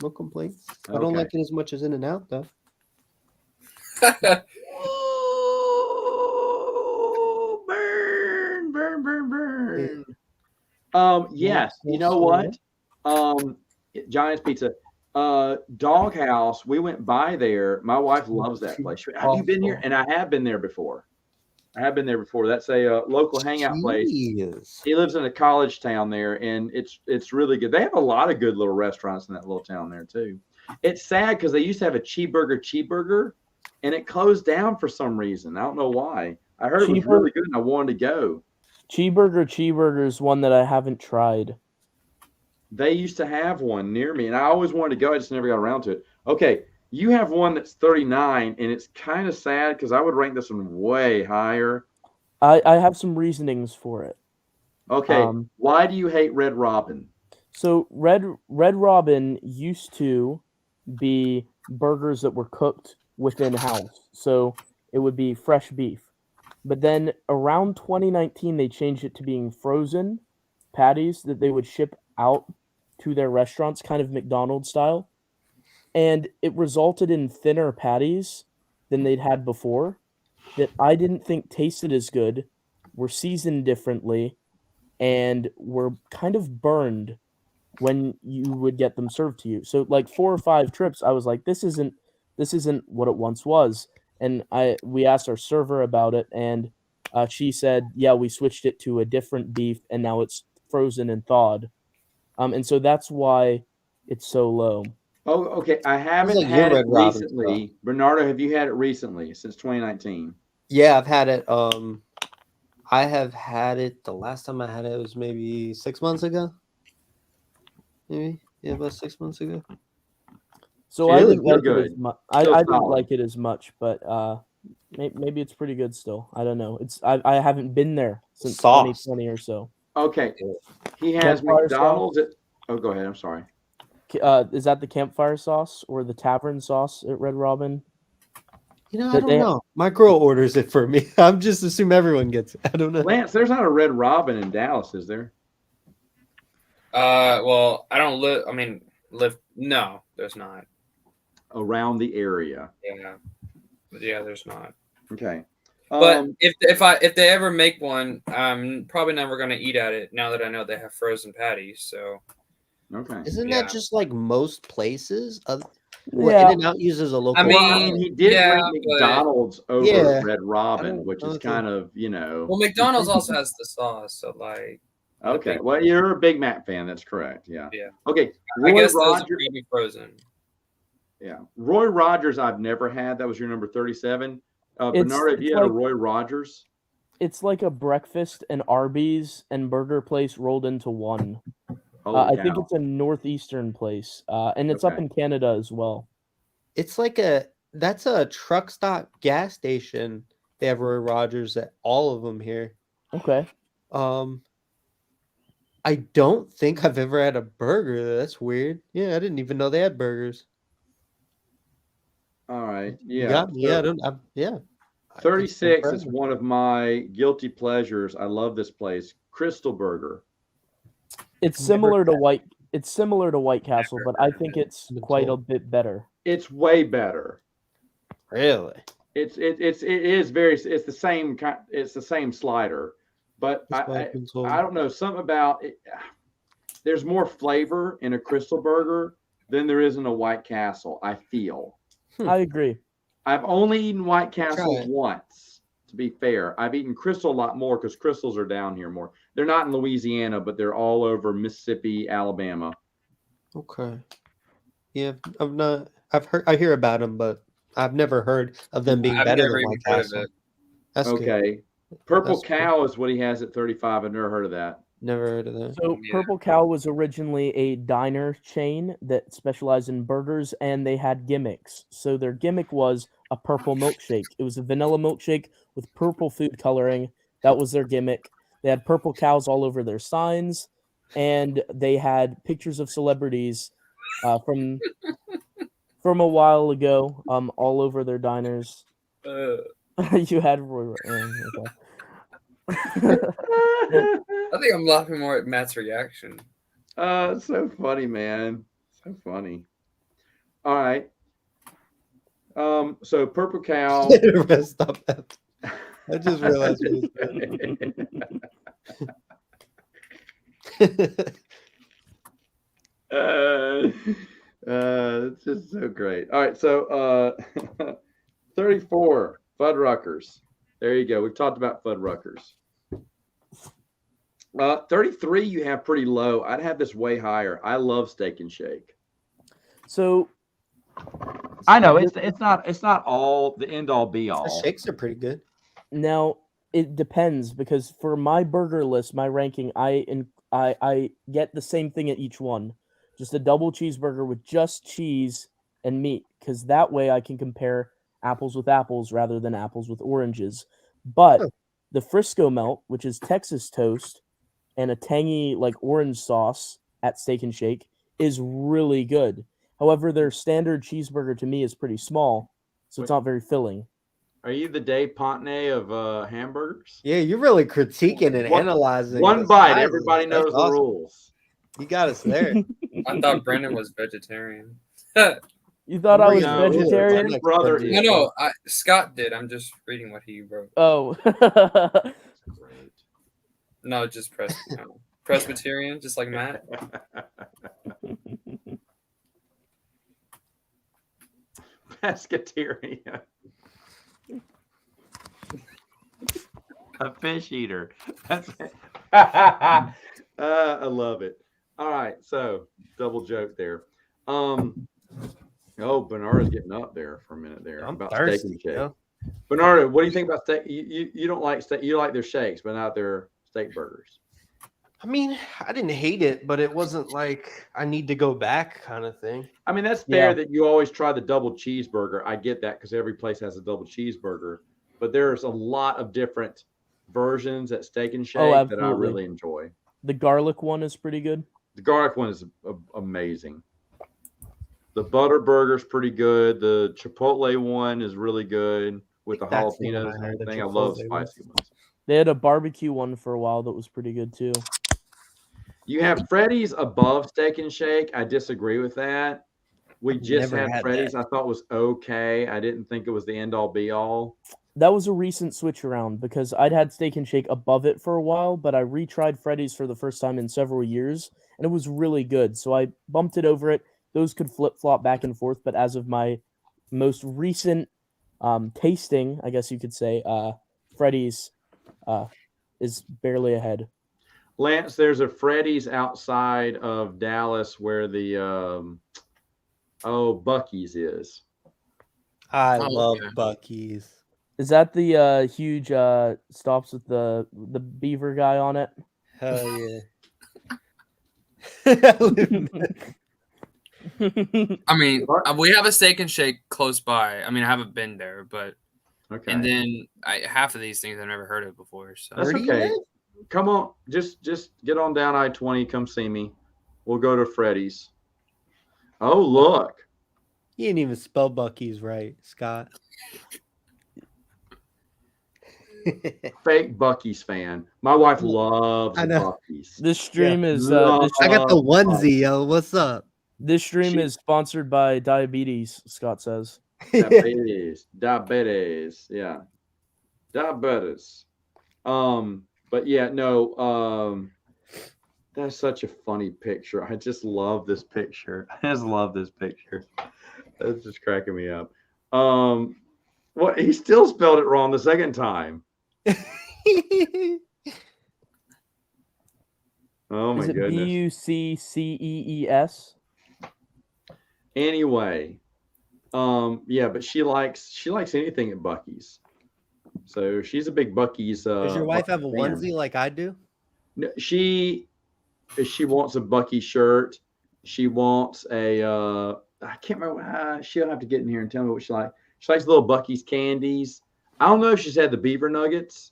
No complaints. Okay. I don't like it as much as In-N-Out though. Oh, burn. Yes. You know what? Giant's Pizza. Doghouse. We went by there. My wife loves that place. Have you been here? Awful. And I have been there before. That's a local hangout place. Jeez. He lives in a college town there, and it's really good. They have a lot of good little restaurants in that little town there too. It's sad because they used to have a cheeseburger, and it closed down for some reason. I don't know why. I heard it was really good, and I wanted to go. Cheeseburger is one that I haven't tried. They used to have one near me, and I always wanted to go. I just never got around to it. Okay, you have one that's 39, and it's kind of sad because I would rank this one way higher. I have some reasonings for it. Okay, why do you hate Red Robin? So Red Robin used to be burgers that were cooked within house. So it would be fresh beef. But then around 2019 they changed it to being frozen patties that they would ship out to their restaurants, kind of McDonald's style. And it resulted in thinner patties than they'd had before that I didn't think tasted as good, were seasoned differently, and were kind of burned when you would get them served to you. So like 4 or 5 trips, I was like, this isn't what it once was. And we asked our server about it, and she said, yeah, we switched it to a different beef, and now it's frozen and thawed. And so that's why it's so low. Oh, okay. I haven't like had your it Red Robin recently. Bernardo, have you had it recently since 2019? Yeah, I've had it. I have had it. The last time I had it was maybe 6 months ago. Maybe, yeah, about 6 months ago. So I didn't like it as much. I didn't like it as much, but maybe it's pretty good still. I don't know. I haven't been there since 2020 or so. Okay, he has McDonald's. Oh, go ahead. I'm sorry. Is that the campfire sauce or the tavern sauce at Red Robin? You know, I don't know. My girl orders it for me. I'm just assume everyone gets it. I don't know. Lance, there's not a Red Robin in Dallas, is there? Well, I don't live. I mean, No, there's not. Around the area. Yeah, there's not. Okay. But if they ever make one, I'm probably never going to eat at it now that I know they have frozen patties. So. Okay. Isn't that just like most places? Yeah. In-N-Out uses a local. I mean, he did rank McDonald's over Red Robin, which is okay. kind of, Well, McDonald's also has the sauce, so like. Okay. Well, you're a Big Mac fan. That's correct. Yeah. Yeah. Okay. I guess those are probably frozen. Yeah. Roy Rogers, I've never had. That was your number 37. Bernard, have you had a Roy Rogers? It's like a breakfast and Arby's and burger place rolled into one. I think it's a northeastern place, and it's up in Canada as well. It's like that's a truck stop gas station. They have Roy Rogers at all of them here. Okay. I don't think I've ever had a burger. That's weird. Yeah, I didn't even know they had burgers. All right. Yeah. Yeah. 36 is one of my guilty pleasures. I love this place, Crystal Burger. It's similar to White Castle, but I think it's quite a bit better. It's way better. Really? It's the same kind. It's the same slider, but I don't know, something about it. There's more flavor in a Crystal Burger than there is in a White Castle. I feel. I agree. I've only eaten White Castle once, to be fair. I've eaten Crystal a lot more because Crystals are down here more. They're not in Louisiana, but they're all over Mississippi, Alabama. Okay. Yeah, I hear about them, but I've never heard of them being better than White Castle. That's okay. Good. Purple Cow is what he has at 35. I've never heard of that. Never heard of that. So Purple Cow was originally a diner chain that specialized in burgers, and they had gimmicks. So their gimmick was a purple milkshake. It was a vanilla milkshake with purple food coloring. That was their gimmick. They had purple cows all over their signs, and they had pictures of celebrities from a while ago all over their diners. You had Roy. Okay. I think I'm laughing more at Matt's reaction. It's so funny, man. So funny. All right. So Purple Cow. Stop that. I just realized It's just so great. All right, so 34 Fuddruckers. There you go. We've talked about Fuddruckers. 33 you have pretty low. I'd have this way higher. I love Steak and Shake. So I know it's not all the end all be The all. shakes are pretty good. now it depends because for my burger list, my ranking, I get the same thing at each one, just a double cheeseburger with just cheese and meat, because that way I can compare apples with apples rather than apples with oranges. But Huh. the Frisco melt, which is Texas toast and a tangy like orange sauce at Steak and Shake, is really good. However, their standard cheeseburger to me is pretty small, so it's not very filling. Are you the Dave Pontenay of hamburgers? Yeah, you're really critiquing and One- analyzing. One the bite, sizes. everybody That's knows the awesome. rules. You got us there. I thought Brendan was vegetariarian. You thought I was No, vegetarian? his brother is. No, Scott did. I'm just reading what he wrote. Oh. Great. No, just Presbyterian, just like Matt. Pescatarian. A fish eater. I love it. All right, so double joke there. Bernardo's getting up there for a minute there I'm about thirsty. steak and shake. You know? Bernardo, what do you think about steak? You don't like steak. You like their shakes, but not their steak burgers. I mean, I didn't hate it, but it wasn't like I need to go back kind of thing. I mean, that's fair Yeah. that you always try the double cheeseburger. I get that because every place has a double cheeseburger, but there's a lot of different versions at Steak and Shake that I absolutely. really enjoy. The garlic one is pretty good. The garlic one is amazing. The butter burger's pretty good. The chipotle one is really good with the That's the one jalapenos I and heard, the everything. I love Chipotle one. spicy ones. They had a barbecue one for a while that was pretty good too. You have Freddy's above Steak and Shake. I disagree with that. We just Never had had Freddy's. that. I thought was okay. I didn't think it was the end all be all. That was a recent switch around because I'd had Steak and Shake above it for a while, but I retried Freddy's for the first time in several years, and it was really good. So I bumped it over it. Those could flip-flop back and forth, but as of my most recent tasting, I guess you could say, Freddy's is barely ahead. Lance, there's a Freddy's outside of Dallas where the Buc-ee's is. I Oh, love yeah. Buc-ee's. Is that the huge stops with the beaver guy on it? Hell yeah. I mean, we have a Steak and Shake close by. I mean, I haven't been there, but Okay. and then half of these things I've never heard of before. So That's Where do you okay. live? Come on, just get on down I-20. Come see me. We'll go to Freddy's. Oh, look. You didn't even spell Buc-ee's right, Scott. Fake Buc-ee's fan. My wife loves I know. Buc-ee's. This stream is Love I got the Buc-ee's. onesie, yo. What's up? this stream She- is sponsored by diabetes. Scott says. Diabetes. Yeah. Diabetes. But yeah, no, that's such a funny picture. I just love this picture. I just love this picture. That's just cracking me up. Well, he still spelled it wrong the second time. Oh my Is it goodness. Buccees? Anyway, yeah, but she likes anything at Buc-ee's. So she's a big Buc-ee's. Does your wife have a fan. onesie like I do? No, she wants a Buc-ee shirt. She wants a I can't remember. She'll have to get in here and tell me what she likes. She likes little Buc-ee's candies. I don't know if she's had the beaver nuggets.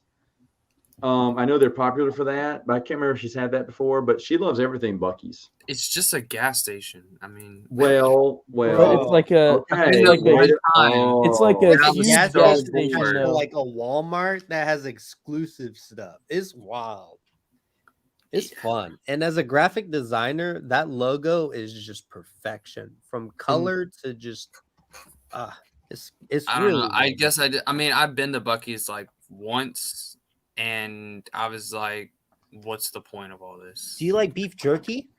I know they're popular for that, but I can't remember if she's had that before. But she loves everything Buc-ee's. it's just a gas station. I mean, Well. It's like a Okay. it's like One a time. it's like a Yeah, that was huge gas so gas station station. bored. attached to though. like a Walmart that has exclusive stuff. It's wild. It's fun. And as a graphic designer, that logo is just perfection. From color to just it's I don't really know. I good. guess I did. I mean, I've been to Buc-ee's like once, and I was like, "What's the point of all this?" Do you like beef jerky?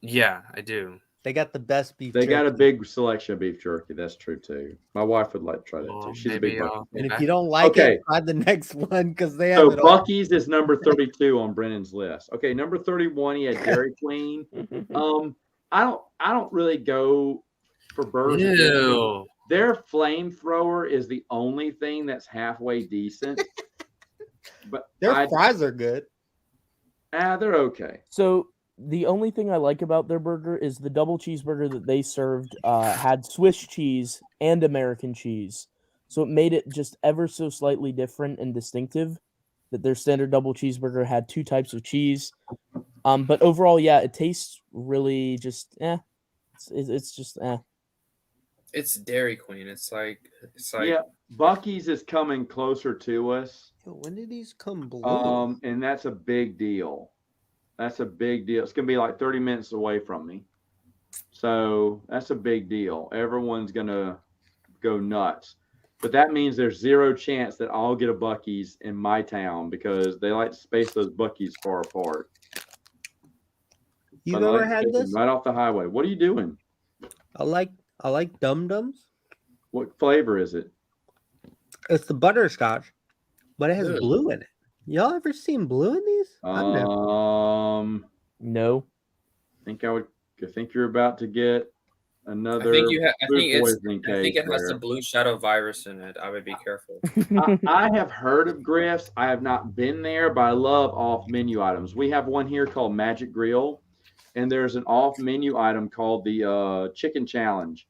Yeah, I do. They got the best beef. They got a jerky. big selection of beef jerky. That's true too. My wife would like to try that Well, too. She's a big maybe Buc-ee's I'll fan. And get if you back. don't like Okay. it, try the next one because they have So it all. Buc-ee's is number 32 on Brennan's list. Okay, number 31, he had Dairy Queen. I don't really go for burgers. at Dairy Queen. Ew. Their flamethrower is the only thing that's halfway decent. But Their fries are good. they're okay. So the only thing I like about their burger is the double cheeseburger that they served had Swiss cheese and American cheese. So it made it just ever so slightly different and distinctive that their standard double cheeseburger had 2 types of cheese. But overall, yeah, it tastes really just It's just It's Dairy Queen. It's like Yeah, Buc-ee's is coming closer to us. Yo, when did these come blue? And that's a big deal. That's a big deal. It's gonna be like 30 minutes away from me. So that's a big deal. Everyone's gonna go nuts. But that means there's zero chance that I'll get a Buc-ee's in my town because they like to space those Buc-ee's far apart. You've But I ever like to had take them this? right off the highway? What are you doing? I like Dum Dums. What flavor is it? It's the butterscotch, but it has Ugh. blue in it. Y'all ever seen blue in these? I've never. no. I think you're about to get another I think you have. I food think it's. poisoning I think case it has the there. blue shadow virus in it. I would be careful. I have heard of Griff's. I have not been there, but I love off menu items. We have one here called Magic Grill, and there's an off menu item called the Chicken Challenge.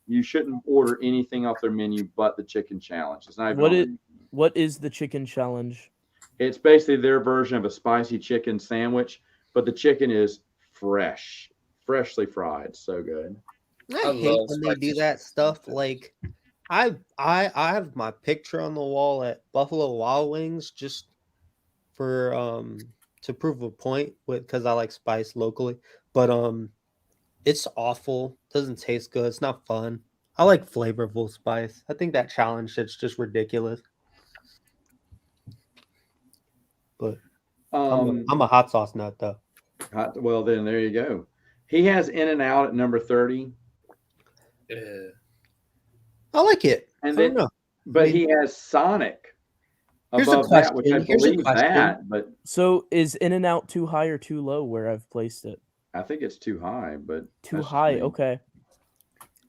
You shouldn't order anything off their menu but the Chicken Challenge. It's not even What on it- the- What is the chicken challenge? It's basically their version of a spicy chicken sandwich, but the chicken is freshly fried. So good. I I hate love when they spicy do that chicken stuff. sandwiches. Like, I have my picture on the wall at Buffalo Wild Wings just for to prove a point with because I like spice locally. But it's awful. Doesn't taste good. It's not fun. I like flavorful spice. I think that challenge shit's just ridiculous. But I'm a hot sauce nut though. Well, then there you go. He has In-N-Out at number 30, Ugh. I like it. and I don't then know. but I mean, he has Sonic Here's a above that, which I question. Here's a believe question. that, but So is In-N-Out too high or too low where I've placed it? I think it's too high. But Too that's just high, me. okay.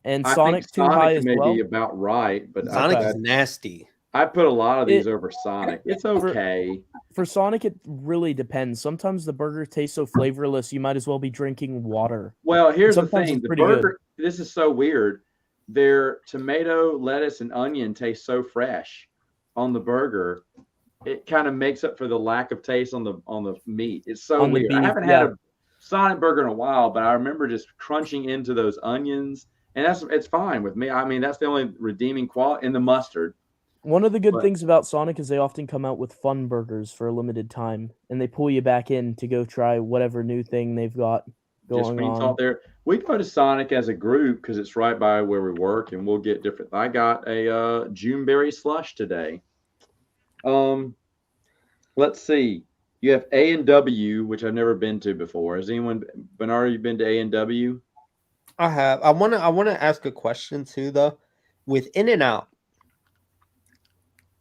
And I Sonic think too high as may well? be about right, but Sonic Okay. is nasty. I put a lot of these It- over Sonic. It's okay. For Sonic, it really depends. Sometimes the burger tastes so flavorless, you might as well be drinking water. Well, here's the Sometimes thing: it's the pretty good. burger. This is so weird. Their tomato, lettuce, and onion taste so fresh on the burger. It kind of makes up for the lack of taste on the meat. It's so On the weird. I beef, haven't had a Sonic burger in a while, but I remember just crunching into those onions, and it's fine with me. I mean, that's the only redeeming quality, and the mustard. One of the good But- things about Sonic is they often come out with fun burgers for a limited time, and they pull you back in to go try whatever new thing they've got Just going when you on. talk there, we go to Sonic as a group because it's right by where we work, and we'll get different. I got a Juneberry slush today. Let's see. You have A&W, which I've never been to before. Has anyone, Bernard, you been to A&W? I have. I wanna ask a question too though. With In-N-Out,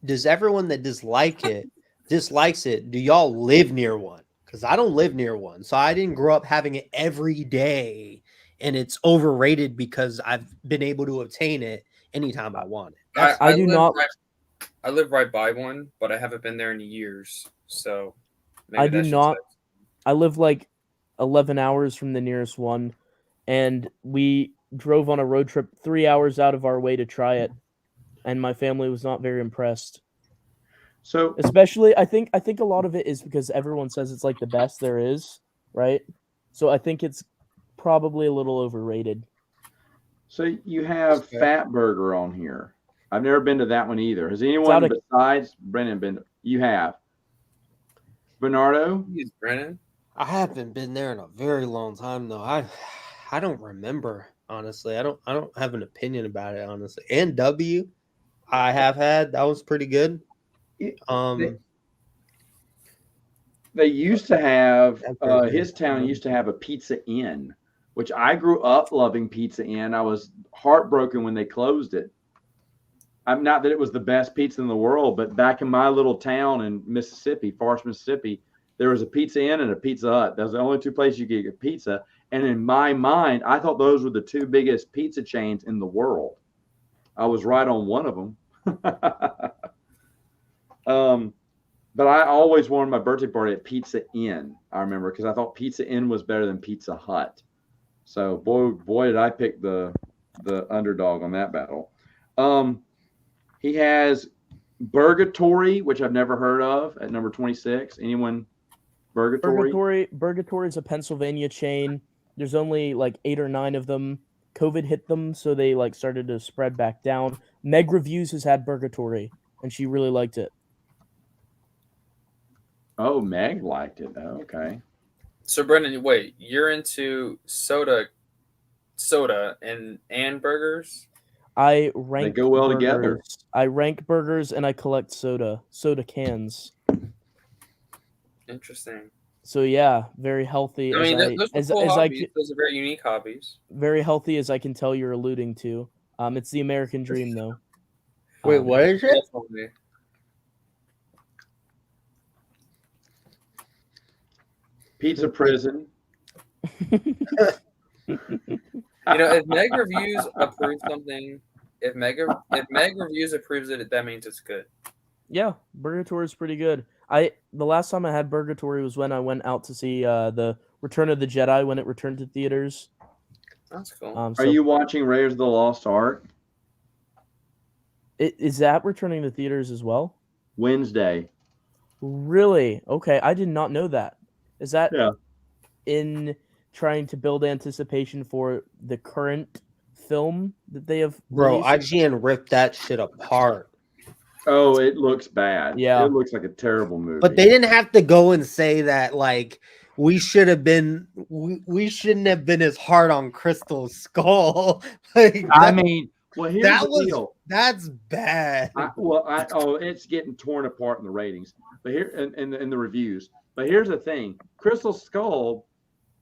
does everyone that dislikes it? Do y'all live near one? Because I don't live near one, so I didn't grow up having it every day, and it's overrated because I've been able to obtain it anytime I want it. I do live not- I live right by one, but I haven't been there in years. So I do that should not- say- I live like 11 hours from the nearest one, and we drove on a road trip 3 hours out of our way to try it, and my family was not very impressed. So Especially, I think a lot of it is because everyone says it's like the best there is, right? So I think it's probably a little overrated. you have Okay. Fat Burger on here. I've never been to that one either. Has out anyone of- besides Brennan been? You have. Bernardo? Jeez, Brennan. I haven't been there in a very long time though. I don't remember honestly. I don't have an opinion about it honestly. And W, I have had that was pretty good. They used to have That's very good. his town used to have a Pizza Inn, which I grew up loving Pizza Inn. I was heartbroken when they closed it. I'm not that it was the best pizza in the world, but back in my little town in Mississippi, Forest, Mississippi, there was a Pizza Inn and a Pizza Hut. Those are the only two places you could get pizza. And in my mind, I thought those were the two biggest pizza chains in the world. I was right on one of them. But I always wanted my birthday party at Pizza Inn, I remember, because I thought Pizza Inn was better than Pizza Hut. So boy did I pick the underdog on that battle. He has Burgatory, which I've never heard of, at number 26. Anyone? Burgatory? Burgatory is a Pennsylvania chain. There's only like 8 or 9 of them. COVID hit them, so they like started to spread back down. Meg Reviews has had Burgatory, and she really liked it. Oh, Meg liked it. Oh, okay. So Brendan, wait, you're into soda and burgers? I rank. They go well burgers. together. I rank burgers and I collect soda cans. Interesting. So yeah, very healthy. I mean, those are cool hobbies. Those are very unique hobbies. Very healthy, as I can tell you're alluding to. It's the American dream, though. Wait, what is it? Definitely. Pizza Prison. If Meg Reviews approves something, if Meg Reviews approves it, that means it's good. Yeah, Burgatory is pretty good. The last time I had Burgatory was when I went out to see the Return of the Jedi when it returned to theaters. That's cool. Are you watching Raiders of the Lost Ark? Is that returning to theaters as well? Wednesday. Really? Okay, I did not know that. Is that in trying to build anticipation for the current film that they have Bro, released? IGN ripped that shit apart. Oh, it looks bad. Yeah. It looks like a terrible movie. But they didn't have to go and say that, like, we shouldn't have been as hard on Crystal Skull. Like, I mean, well, here's the deal. That's bad. It's getting torn apart in the ratings, but here in the reviews. But here's the thing: Crystal Skull.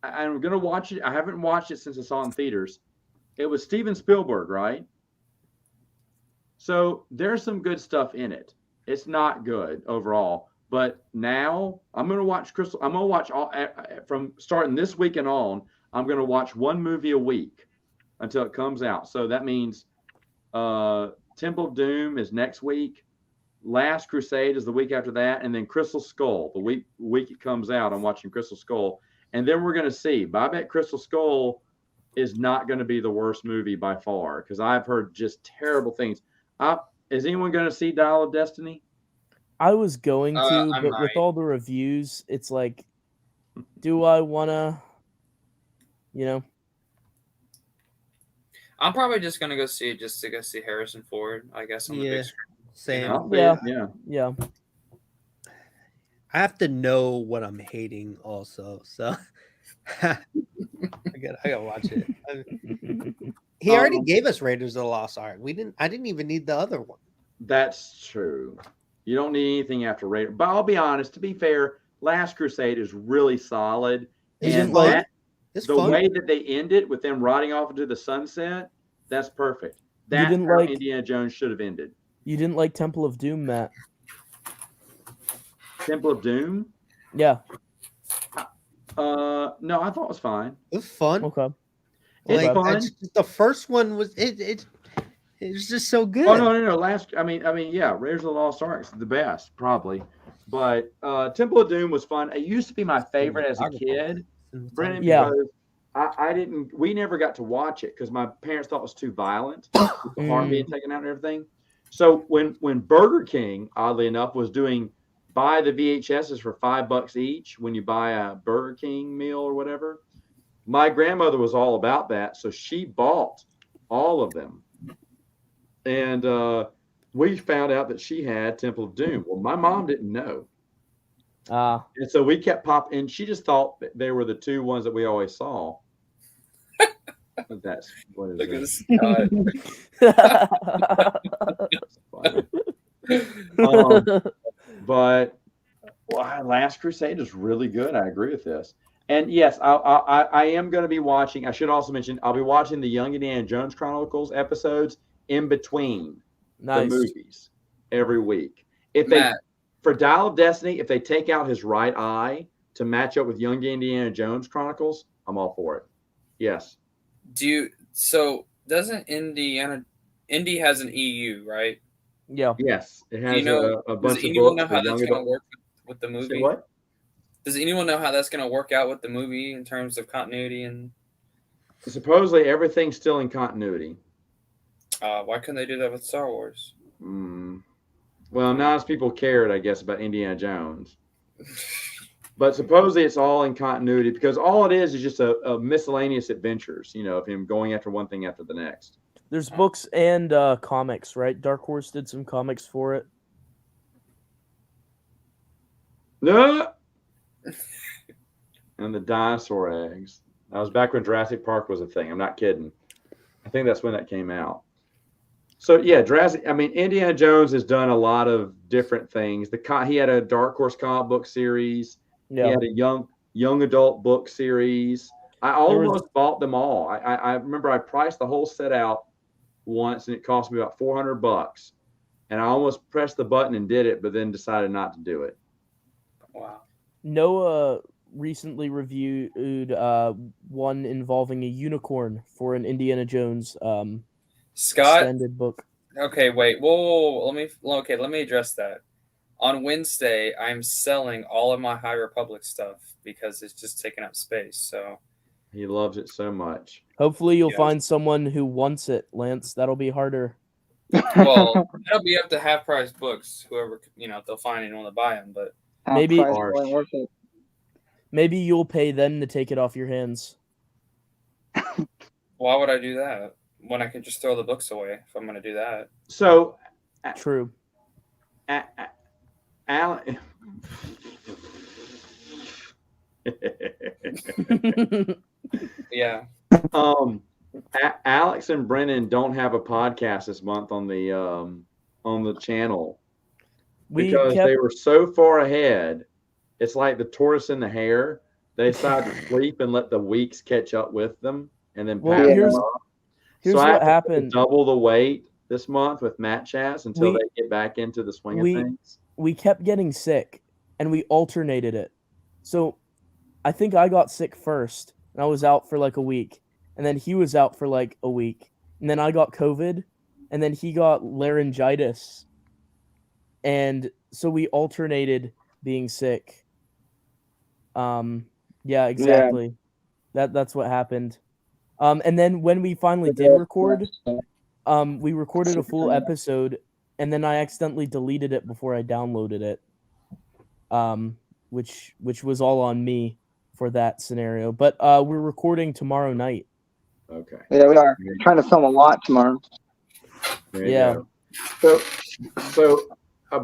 I'm gonna watch it. I haven't watched it since I saw it in theaters. It was Steven Spielberg, right? So there's some good stuff in it. It's not good overall, but now I'm gonna watch Crystal. I'm gonna watch all from starting this week and on. I'm gonna watch one movie a week until it comes out. So that means Temple of Doom is next week. Last Crusade is the week after that, and then Crystal Skull the week it comes out. I'm watching Crystal Skull, and then we're gonna see. But I bet Crystal Skull is not going to be the worst movie by far because I've heard just terrible things. Is anyone going to see Dial of Destiny? I was going to, but with all the reviews, it's like, do I want to? I'm probably just gonna go see it just to go see Harrison Ford. I guess on the big screen. Same. Yeah. I have to know what I'm hating also, so I gotta watch it. He already gave us Raiders of the Lost Ark. I didn't even need the other one. That's true. You don't need anything after Raiders. But I'll be honest. To be fair, Last Crusade is really solid, and the way that they end it with them riding off into the sunset, that's perfect. That's how Indiana Jones should have ended. You didn't like Temple of Doom, Matt? Temple of Doom? Yeah. No, I thought it was fine. It was fun. Okay. It's fun. The first one was it was just so good. Oh no. Yeah, Raiders of the Lost Ark is the best, probably. But Temple of Doom was fun. It used to be my favorite as a kid, Brennan, because we never got to watch it because my parents thought it was too violent, with the heart being taken out and everything. So when Burger King, oddly enough, was doing buy the VHSs for $5 each when you buy a Burger King meal or whatever, my grandmother was all about that, so she bought all of them. And we found out that she had Temple of Doom. Well, my mom didn't know. And so we kept popping, and she just thought that they were the two ones that we always saw. That's what it is. But Last Crusade is really good. I agree with this. And yes, I am going to be watching. I should also mention I'll be watching the Young Indiana Jones Chronicles episodes in between the Nice. movies every week. If Matt, for Dial of Destiny, if they take out his right eye to match up with Young Indiana Jones Chronicles, I'm all for it. Yes. doesn't Indy has an EU, right? Yeah. Yes. It Do has you know? a Does bunch of anyone books know for how that's young going to adults. work with the Say movie? what? Does anyone know how that's going to work out with the movie in terms of continuity and? Supposedly everything's still in continuity. Why couldn't they do that with Star Wars? Well, not as people cared, I guess, about Indiana Jones. But supposedly it's all in continuity because all it is just a miscellaneous adventures, of him going after one thing after the next. There's books and comics, right? Dark Horse did some comics for it. No. And the dinosaur eggs. That was back when Jurassic Park was a thing. I'm not kidding. I think that's when that came out. So yeah, Indiana Jones has done a lot of different things. He had a Dark Horse comic book series. Yeah. He had a young adult book series. I almost bought them all. I remember I priced the whole set out once, and it cost me about $400. And I almost pressed the button and did it, but then decided not to do it. Wow. Noah recently reviewed one involving a unicorn for an Indiana Jones Scott, extended book. Okay, wait. Whoa. Let me address that. On Wednesday, I'm selling all of my High Republic stuff because it's just taking up space. So He loves it so much. Hopefully you'll Yes. find someone who wants it, Lance. That'll be harder. well, that'll be up to half price books. Whoever if they'll find anyone to buy them. But Maybe- Half price point worth it. Maybe you'll pay them to take it off your hands. why would I do that when I could just throw the books away if I'm going to do that? So, True. Alan. Yeah. Alex and Brennan don't have a podcast this month on the channel because they were so far ahead. It's like the tortoise and the hare. They decided to sleep and let the weeks catch up with them, and then Well, pass them here's up. here's So I what have to happened. double the weight this month with Matt Chats until We- they get back into the swing we- of things. We kept getting sick, and we alternated it. So I think I got sick first, and I was out for like a week, and then he was out for like a week, and then I got COVID, and then he got laryngitis, and so we alternated being sick. Yeah, exactly. That's what happened. And then when we finally did record, we recorded a full episode, and then I accidentally deleted it before I downloaded it. Which was all on me for that scenario. But we're recording tomorrow night. Okay. Yeah, we are trying to film a lot tomorrow. There you Yeah. go. So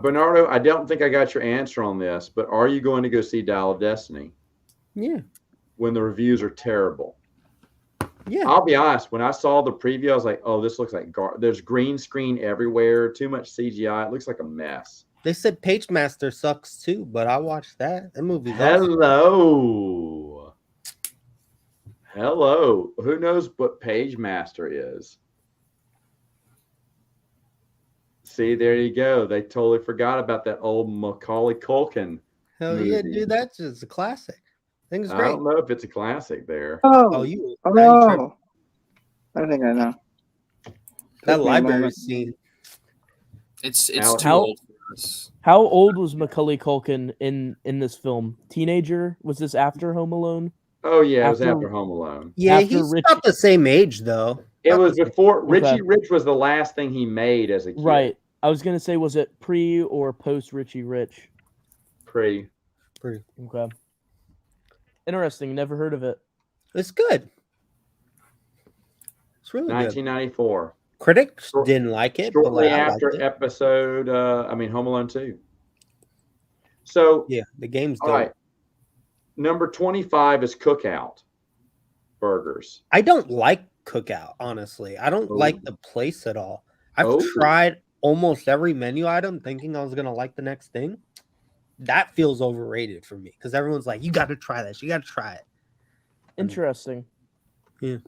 Bernardo, I don't think I got your answer on this, but are you going to go see Dial of Destiny Yeah. when the reviews are terrible? Yeah. I'll be honest. When I saw the preview, I was like, "Oh, this looks like there's green screen everywhere. Too much CGI. It looks like a mess." They said Page Master sucks too, but I watched that. That movie's awesome. Hello. Who knows what Page Master is? See, there you go. They totally forgot about that old Macaulay Culkin. Hell yeah, movie. dude, that's just a classic. I think it's I great. don't know if it's a classic there. Oh, Oh, you oh, I think I know. that Took me a library moment. scene. It's Alex- too old for us. How old was Macaulay Culkin in this film? Teenager? Was this after Home Alone? Oh yeah, it was After- after Home Alone. Yeah, After he's Rich- about the same age though. It was before Richie Okay. Rich was the last thing he made as a kid. Right. I was gonna say, was it pre or post Richie Rich? Pre. Okay. Interesting. Never heard of it. It's good. It's really good. 1994. Critics Short- didn't like it, but Shortly like, I liked after it. episode Home Alone 2. So Yeah, the game's all dope. right. Number 25 is Cookout Burgers. I don't like Cookout, honestly. I don't Oh. like the place at all. I've Oh. tried almost every menu item thinking I was gonna like the next thing. That feels overrated for me because everyone's like, you gotta try this, you gotta try it. Interesting. And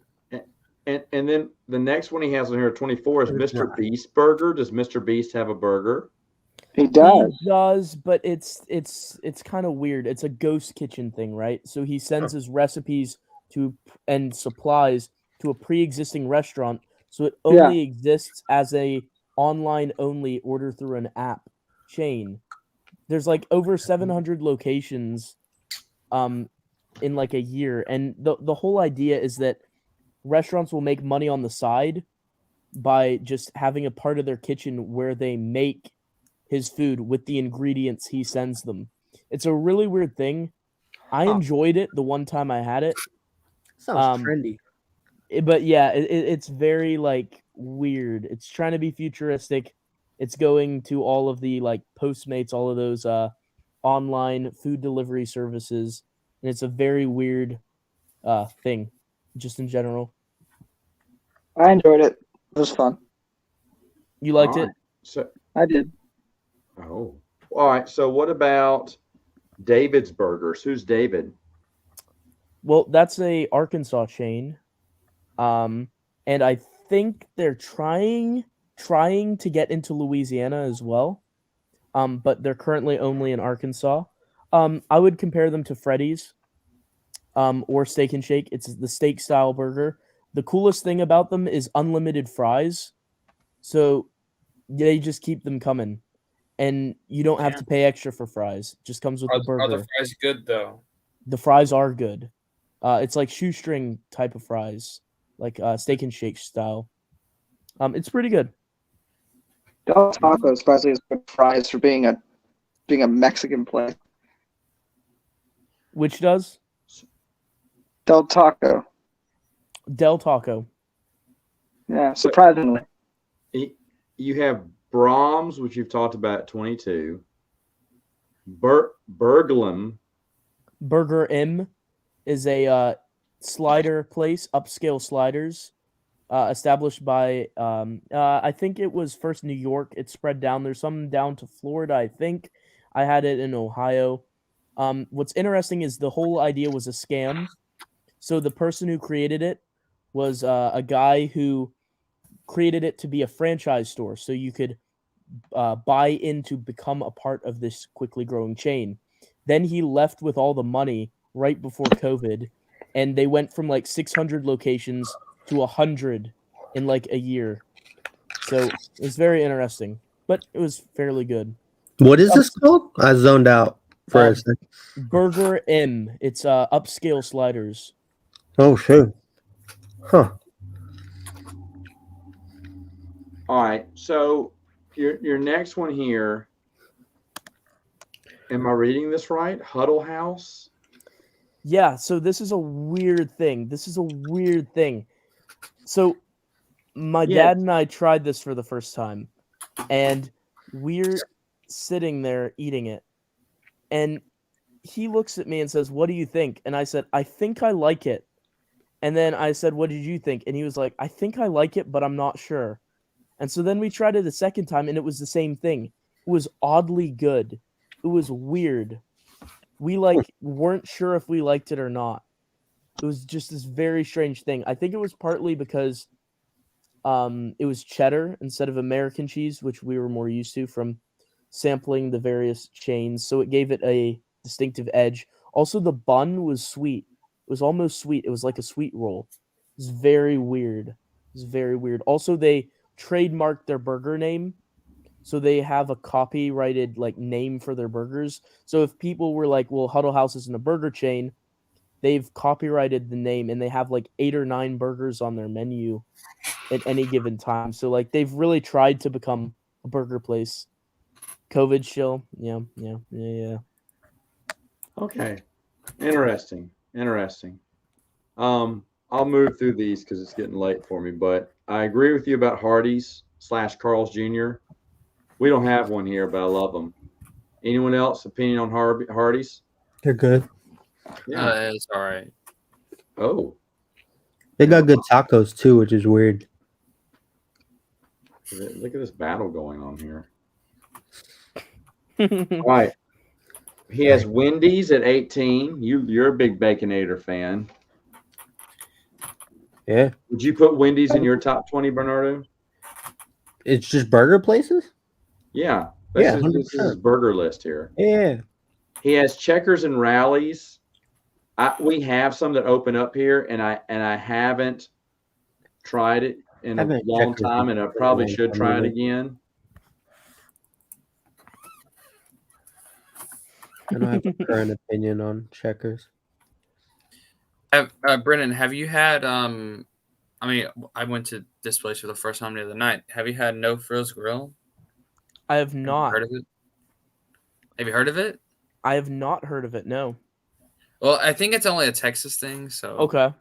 then the next one he has on here, 24, is It's Mr. not. Beast Burger. Does Mr. Beast have a burger? He does. He does, but it's kind of weird. It's a ghost kitchen thing, right? So he sends his recipes to and supplies to a pre-existing restaurant, so it only exists as a online only order through an app chain. There's like over 700 locations in like a year, and the whole idea is that restaurants will make money on the side by just having a part of their kitchen where they make his food with the ingredients he sends them. It's a really weird thing. I enjoyed it the one time I had it. Sounds trendy. But yeah, it's very like weird. It's trying to be futuristic. It's going to all of the like Postmates, all of those online food delivery services, and it's a very weird thing, just in general. I enjoyed it. It was fun. You liked All it? right. So, I did. all right. So what about David's Burgers? Who's David? Well, that's a Arkansas chain, and I think they're trying to get into Louisiana as well, but they're currently only in Arkansas. I would compare them to Freddy's, or Steak and Shake. It's the steak style burger. The coolest thing about them is unlimited fries, so they just keep them coming, and you don't have to pay extra for fries. It just comes with the burger. Are the fries good though? The fries are good. It's like shoestring type of fries, like Steak and Shake style. It's pretty good. Del Taco especially has good fries for being a Mexican place. Which does? Del Taco. Del Taco. Yeah, surprisingly. You have Brahms, which you've talked about at 22. Berglum. Burger M is a slider place, upscale sliders, established by I think it was first New York. It spread down. There's some down to Florida, I think. I had it in Ohio. What's interesting is the whole idea was a scam. So the person who created it was a guy who created it to be a franchise store, so you could buy in to become a part of this quickly growing chain. Then he left with all the money right before COVID, and they went from like 600 locations to 100 in like a year. So it's very interesting, but it was fairly good. What is this called? I zoned out for a second. Burger M. It's upscale sliders. Oh, shoot. Huh. All right. So your next one here. Am I reading this right? Huddle House. Yeah, so this is a weird thing. So my dad and I tried this for the first time, and we're sitting there eating it. And he looks at me and says, "What do you think?" And I said, "I think I like it." And then I said, "What did you think?" And he was like, "I think I like it, but I'm not sure." And so then we tried it a second time, and it was the same thing. It was oddly good. It was weird. We weren't sure if we liked it or not. It was just this very strange thing. I think it was partly because it was cheddar instead of American cheese, which we were more used to from sampling the various chains. So it gave it a distinctive edge. Also, the bun was sweet. It was almost sweet. It was like a sweet roll. It was very weird. Also, they trademarked their burger name. So they have a copyrighted name for their burgers. So if people were like, well, Huddle House isn't a burger chain, they've copyrighted the name, and they have 8 or 9 burgers on their menu at any given time. So they've really tried to become a burger place. COVID chill. Yeah. Okay. Interesting. I'll move through these because it's getting late for me, but I agree with you about Hardee's / Carl's Jr. We don't have one here, but I love them. Anyone else opinion on Hardee's? They're good. Yeah. It's all right. Oh, They got good tacos too, which is weird. look at this battle going on here. All right. He has Wendy's at 18. You're a big Baconator fan. Yeah. Would you put Wendy's in your top 20, Bernardo? It's just burger places? Yeah. Yeah, This is his 100%. burger list here. Yeah. He has Checkers and Rallies. We have some that open up here, and I haven't tried it in a Haven't long Checkers time, and I in a probably long should time try it either. again. I don't have a current opinion on Checkers. Brennan, have you had I mean, I went to this place for the first time the other night. Have you had No Frills Grill? I have Have you not. heard of it? Have you heard of it? I have not heard of it. No. Well, I think it's only a Texas thing, so Okay.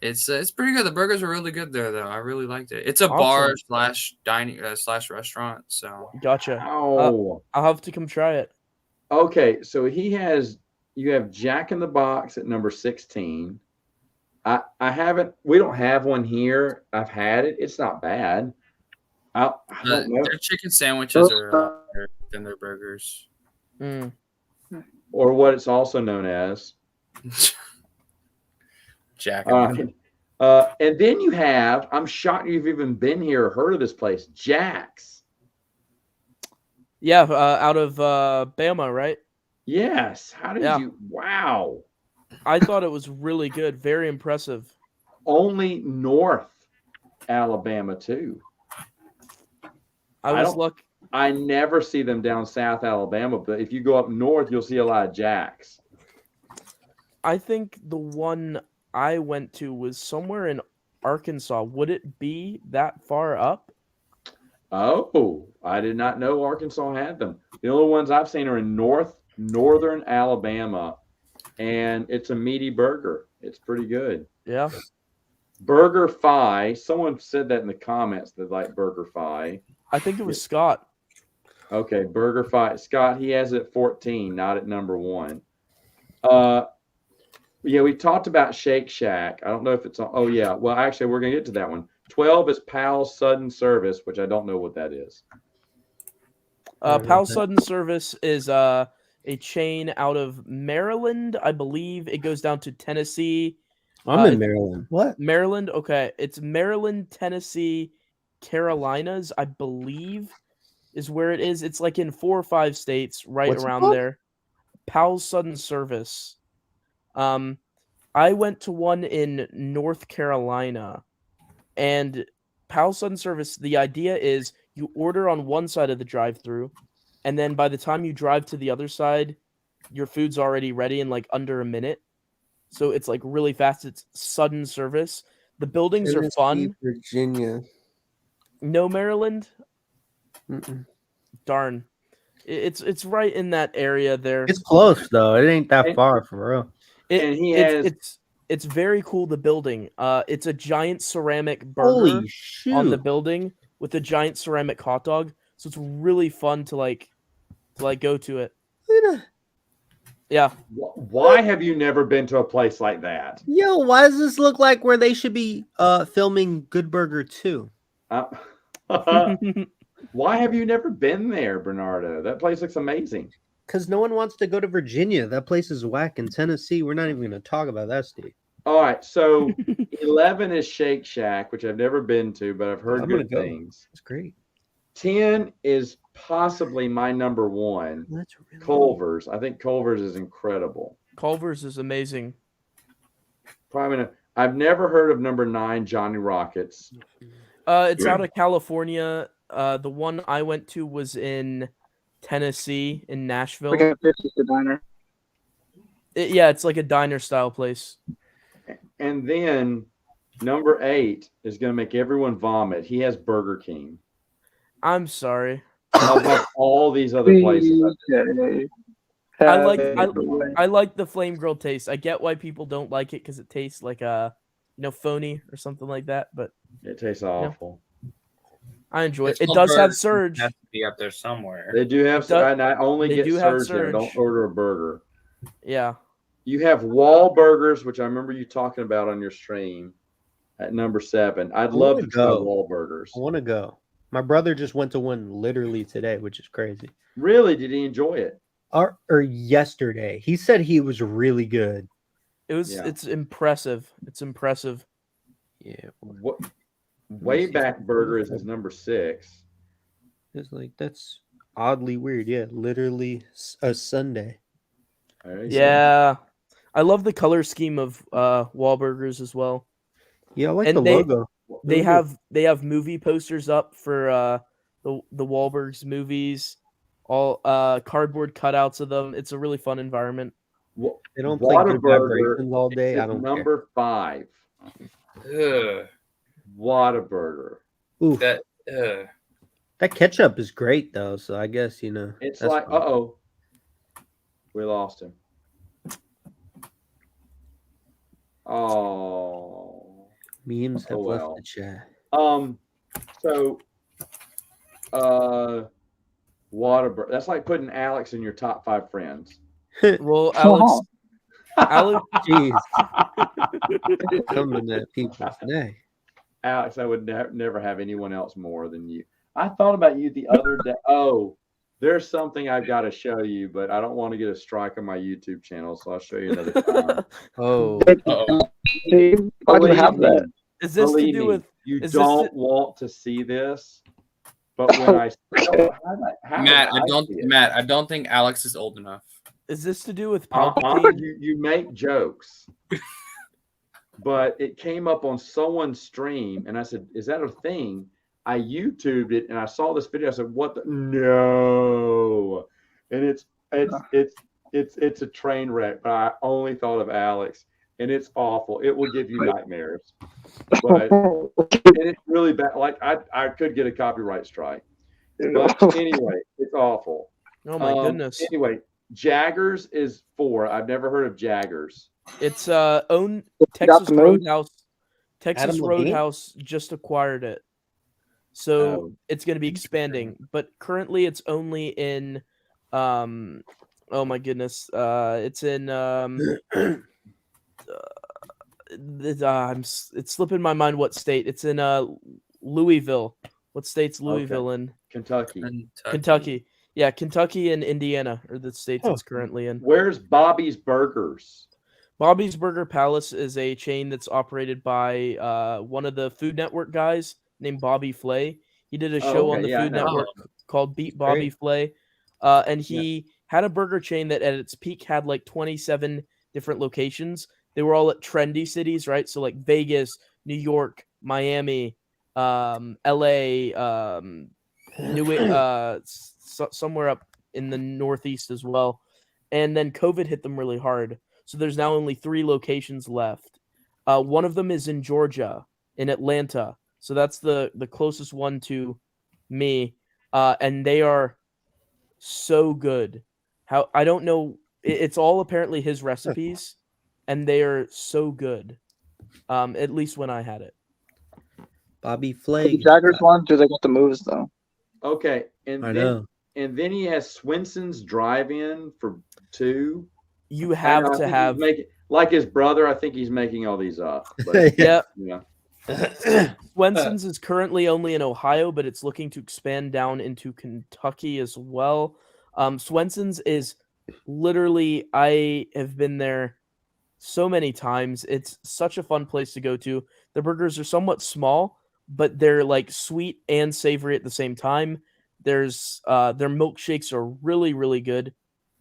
it's pretty good. The burgers are really good there, though. I really liked it. It's a bar Awesome. / dining / restaurant. So Gotcha. Oh, I'll have to come try it. okay. So you have Jack in the Box at number 16. I haven't. We don't have one here. I've had it. It's not bad. I don't know. their chicken sandwiches are a lot better than their burgers. Mm. Or what it's also known as. Jack. And then you have. I'm shocked you've even been here or heard of this place, Jack's. Yeah, out of Bama, right? Yes. How did you? Wow. I thought it was really good. Very impressive. Only North Alabama too. I never see them down South Alabama, but if you go up north, you'll see a lot of Jacks. I think the one I went to was somewhere in Arkansas. Would it be that far up? Oh, I did not know Arkansas had them. The only ones I've seen are in northern Alabama, and it's a meaty burger. It's pretty good. Yeah. Burger Fi. Someone said that in the comments that like Burger Fi. I think it was Scott. Okay, Burger Fi. Scott, he has it at 14, not at number 1. Yeah, we talked about Shake Shack. I don't know if it's on. Oh, yeah. Well, actually, we're going to get to that one. 12 is Pal's Sudden Service, which I don't know what that is. Pal's Sudden Service is a chain out of Maryland, I believe. It goes down to Tennessee. I'm in Maryland. What? Maryland? Okay. It's Maryland, Tennessee, Carolinas, I believe, is where it is. It's like in 4 or 5 states right around there. Pal's Sudden Service. I went to one in North Carolina, and Pal's Sudden Service, the idea is you order on one side of the drive-thru, and then by the time you drive to the other side, your food's already ready in like under a minute. So it's like really fast. It's sudden service. The buildings are fun. Virginia. No Maryland? Mm-mm. Darn. It's right in that area there. It's close though. It ain't that far for real. It's very cool, the building. It's a giant ceramic burger on the building with a giant ceramic hot dog. So it's really fun to go to it. Yeah. Why have you never been to a place like that? Yo, why does this look like where they should be filming Good Burger 2? Why have you never been there, Bernardo? That place looks amazing. Because no one wants to go to Virginia. That place is whack. In Tennessee, we're not even going to talk about that, Steve. All right, so 11 is Shake Shack, which I've never been to, but I've heard good things. That's great. 10 is possibly my number 1. That's really Culver's. I think Culver's is incredible. Culver's is amazing. I've never heard of number 9, Johnny Rockets. It's out of California. The one I went to was in Tennessee, in Nashville. Like a diner. It's like a diner style place. And then number 8 is going to make everyone vomit. He has Burger King. I'm sorry. Of all these other places. I like the flame grilled taste. I get why people don't like it because it tastes like phony or something like that. But it tastes awful. I enjoy it. It does have surge. It has to be up there somewhere. They do have surge. And I only get surge there. Don't order a burger. Yeah. You have Wahlburgers, which I remember you talking about on your stream at number 7. I'd love to try Wahlburgers. I want to go. My brother just went to one literally today, which is crazy. Really? Did he enjoy it? Or yesterday. He said he was really good. It's impressive. It's impressive. Yeah, Wayback Burger is his number 6. it's like that's oddly weird. Yeah, literally a Sunday. There you go. Yeah, I love the color scheme of Wahlburgers as well. Yeah, I like And the logo. They Really good. have movie posters up for the Wahlbergs movies, all cardboard cutouts of them. It's a really fun environment. They don't play good Whataburger vibrations all day. I is don't number 5. Ugh, Whataburger. care. Oof. that That ketchup is great though, so I guess It's that's like, fine. uh-oh, we lost him. Oh. Memes have Oh, left well. the chat. So, Whataburger. That's like putting Alex in your top 5 friends. Well, Alex, Alex, Jeez, coming at people's neck. Alex, I would never have anyone else more than you. I thought about you the other day. Oh, there's something I've got to show you, but I don't want to get a strike on my YouTube channel, so I'll show you another time. Oh, Steve, why do you have that? is this to Believe do me, with? you is this don't want to see this, but when I how Matt, did I see it? Matt, I don't think Alex is old enough. Is this to do with Honor, Palpatine? you make jokes, but it came up on someone's stream, and I said, "Is that a thing?" I YouTubed it, and I saw this video. I said, "What the no?" And it's a train wreck. But I only thought of Alex, and it's awful. It will give you nightmares, but and it's really bad. Like I could get a copyright strike, but anyway, it's awful. Oh my goodness! Anyway, Jaggers is 4. I've never heard of Jaggers. It's own Got Texas the move? Roadhouse. Texas Adam Levine? Roadhouse just acquired it, so Oh. it's going to be expanding. But currently, it's only in, oh my goodness, it's in it's slipping my mind what state. It's in Louisville. What state's Louisville in? Kentucky. Kentucky. Yeah, Kentucky and Indiana are the states it's currently in. Where's Bobby's Burgers? Bobby's Burger Palace is a chain that's operated by one of the Food Network guys named Bobby Flay. He did a show on the Food Network called Beat Bobby Flay. And he had a burger chain that at its peak had like 27 different locations. They were all at trendy cities, right? So like Vegas, New York, Miami, LA, somewhere up in the Northeast as well. And then COVID hit them really hard. So there's now only 3 locations left. One of them is in Georgia, in Atlanta. So that's the closest one to me. And they are so good. How I don't know. It's all apparently his recipes, and they are so good. At least when I had it. Bobby The Flay. Jaggers one, do they got the moves though? Okay, and I then know. and then he has Swenson's Drive-In for 2. You have I to think have. he's making, like his brother. I think he's making all these up. But, Yep. yeah. Swenson's is currently only in Ohio, but it's looking to expand down into Kentucky as well. Swenson's is literally, I have been there so many times. It's such a fun place to go to. The burgers are somewhat small, but they're like sweet and savory at the same time. There's their milkshakes are really, really good.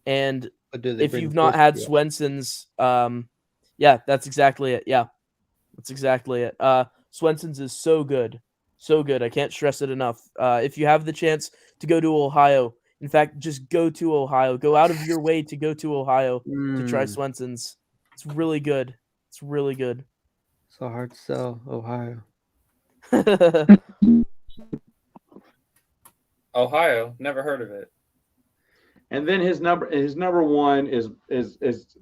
And if you've not had Swenson's, yeah, that's exactly it. Yeah, that's exactly it. Swenson's is so good. So good. I can't stress it enough. If you have the chance to go to Ohio, in fact, just go to Ohio. Go out of your way to go to Ohio to try Swenson's. It's really good. It's really good. It's a hard sell, Ohio. Ohio, never heard of it. And then his number 1 is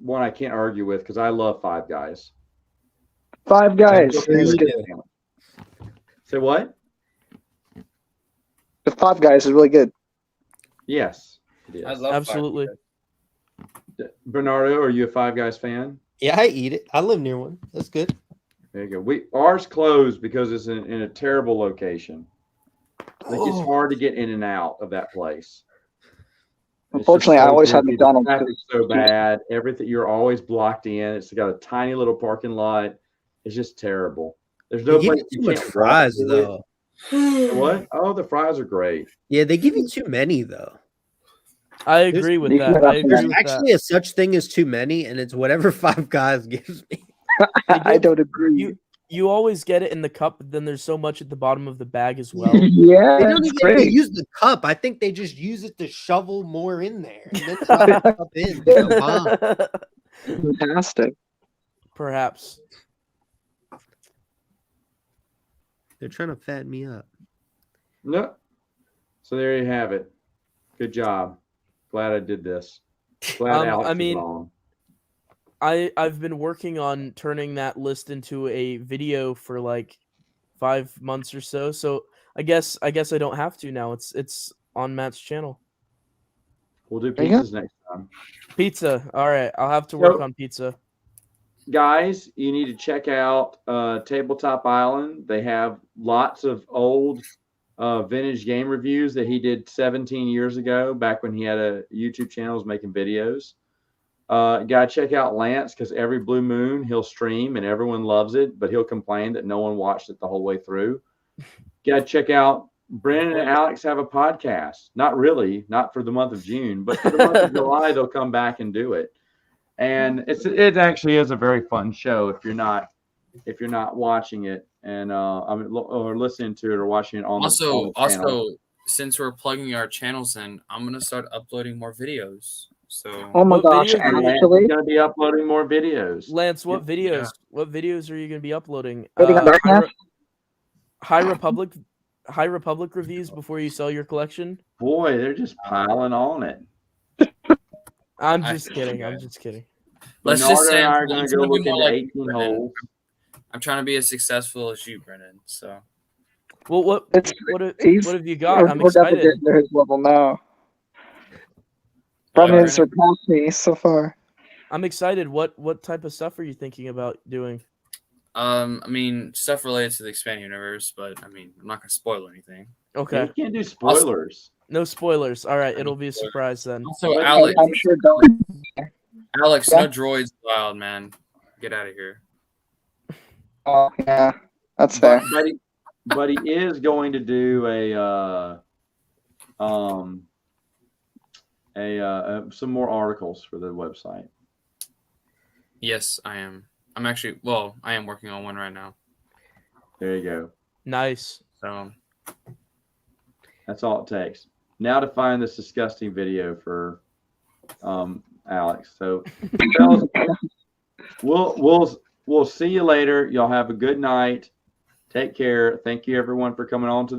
one I can't argue with because I love Five Guys. Five Guys. Is good. Say what? The Five Guys is really good. Yes, it is. I love Absolutely. Bernardo, are you a Five Guys fan? Yeah, I eat it. I live near one. That's good. There you go. Ours closed because it's in a terrible location. Like it's hard to get in and out of that place. Unfortunately, I always had McDonald's. The traffic's so bad. Everything, you're always blocked in. It's got a tiny little parking lot. It's just terrible. There's They no give place you you too much can't fries walk to it. though. What? Oh, the fries are great. Yeah, they give you too many though. I agree with You that. can I have agree There's with actually a such thing as too many, and it's whatever Five Guys gives me. I give- don't agree. you always get it in the cup, but then there's so much at the bottom of the bag as well. Yeah, They don't it's even great. use the cup. I think they just use it to shovel more in there and then drop the cup in. It's a bomb. Fantastic. Perhaps. They're trying to fatten me up. No. So there you have it. Good job. Glad I did this. Glad Alex I is mean, on. I've been working on turning that list into a video for like 5 months or so. So I guess I don't have to now. It's on Matt's channel. We'll do There you go. pizzas next time. Pizza. All right, I'll have to work So- on pizza. Guys, you need to check out Tabletop Island. They have lots of old vintage game reviews that he did 17 years ago, back when he had a YouTube channel, was making videos. Gotta check out Lance, because every blue moon he'll stream and everyone loves it, but he'll complain that no one watched it the whole way through. Gotta check out Brandon and Alex have a podcast. Not really, not for the month of June, but for the month of July they'll come back and do it. And it actually is a very fun show if you're not watching it and or listening to it or watching it on the channel. Also, since we're plugging our channels in, I'm gonna start uploading more videos. So Oh my What gosh, videos are you- Lance actually, is going to be uploading more videos. Lance, what videos? Yeah. What videos are you going to be uploading? Waiting on that now? High Republic reviews before you sell your collection. Boy, they're just piling on it. I'm I just feel kidding. you I'm guys. just kidding. Let's Bernardo just say and I are I'm going to trying go be look more into like 18 Brennan. holes. I'm trying to be as successful as you, Brennan. So Well, what It's- what have you got? I'm we're definitely excited. getting to his level now. Brennan, Brennan has surpassed me so far. I'm excited. What type of stuff are you thinking about doing? I mean, stuff related to the expanded universe, but I mean, I'm not gonna spoil anything. Yeah, Okay, you can't do spoilers. no spoilers. All right, it'll be a surprise then. Also, But- Alex, I'm sure Alex, Yeah. no droids allowed, man. Get out of here. Oh, yeah, that's fair. But he is going to do some more articles for the website. Yes, I am. I am working on one right now. There you go. Nice. So That's all it takes. Now to find this disgusting video for Alex. So fellas, we'll see you later. Y'all have a good night. Take care. Thank you everyone for coming on to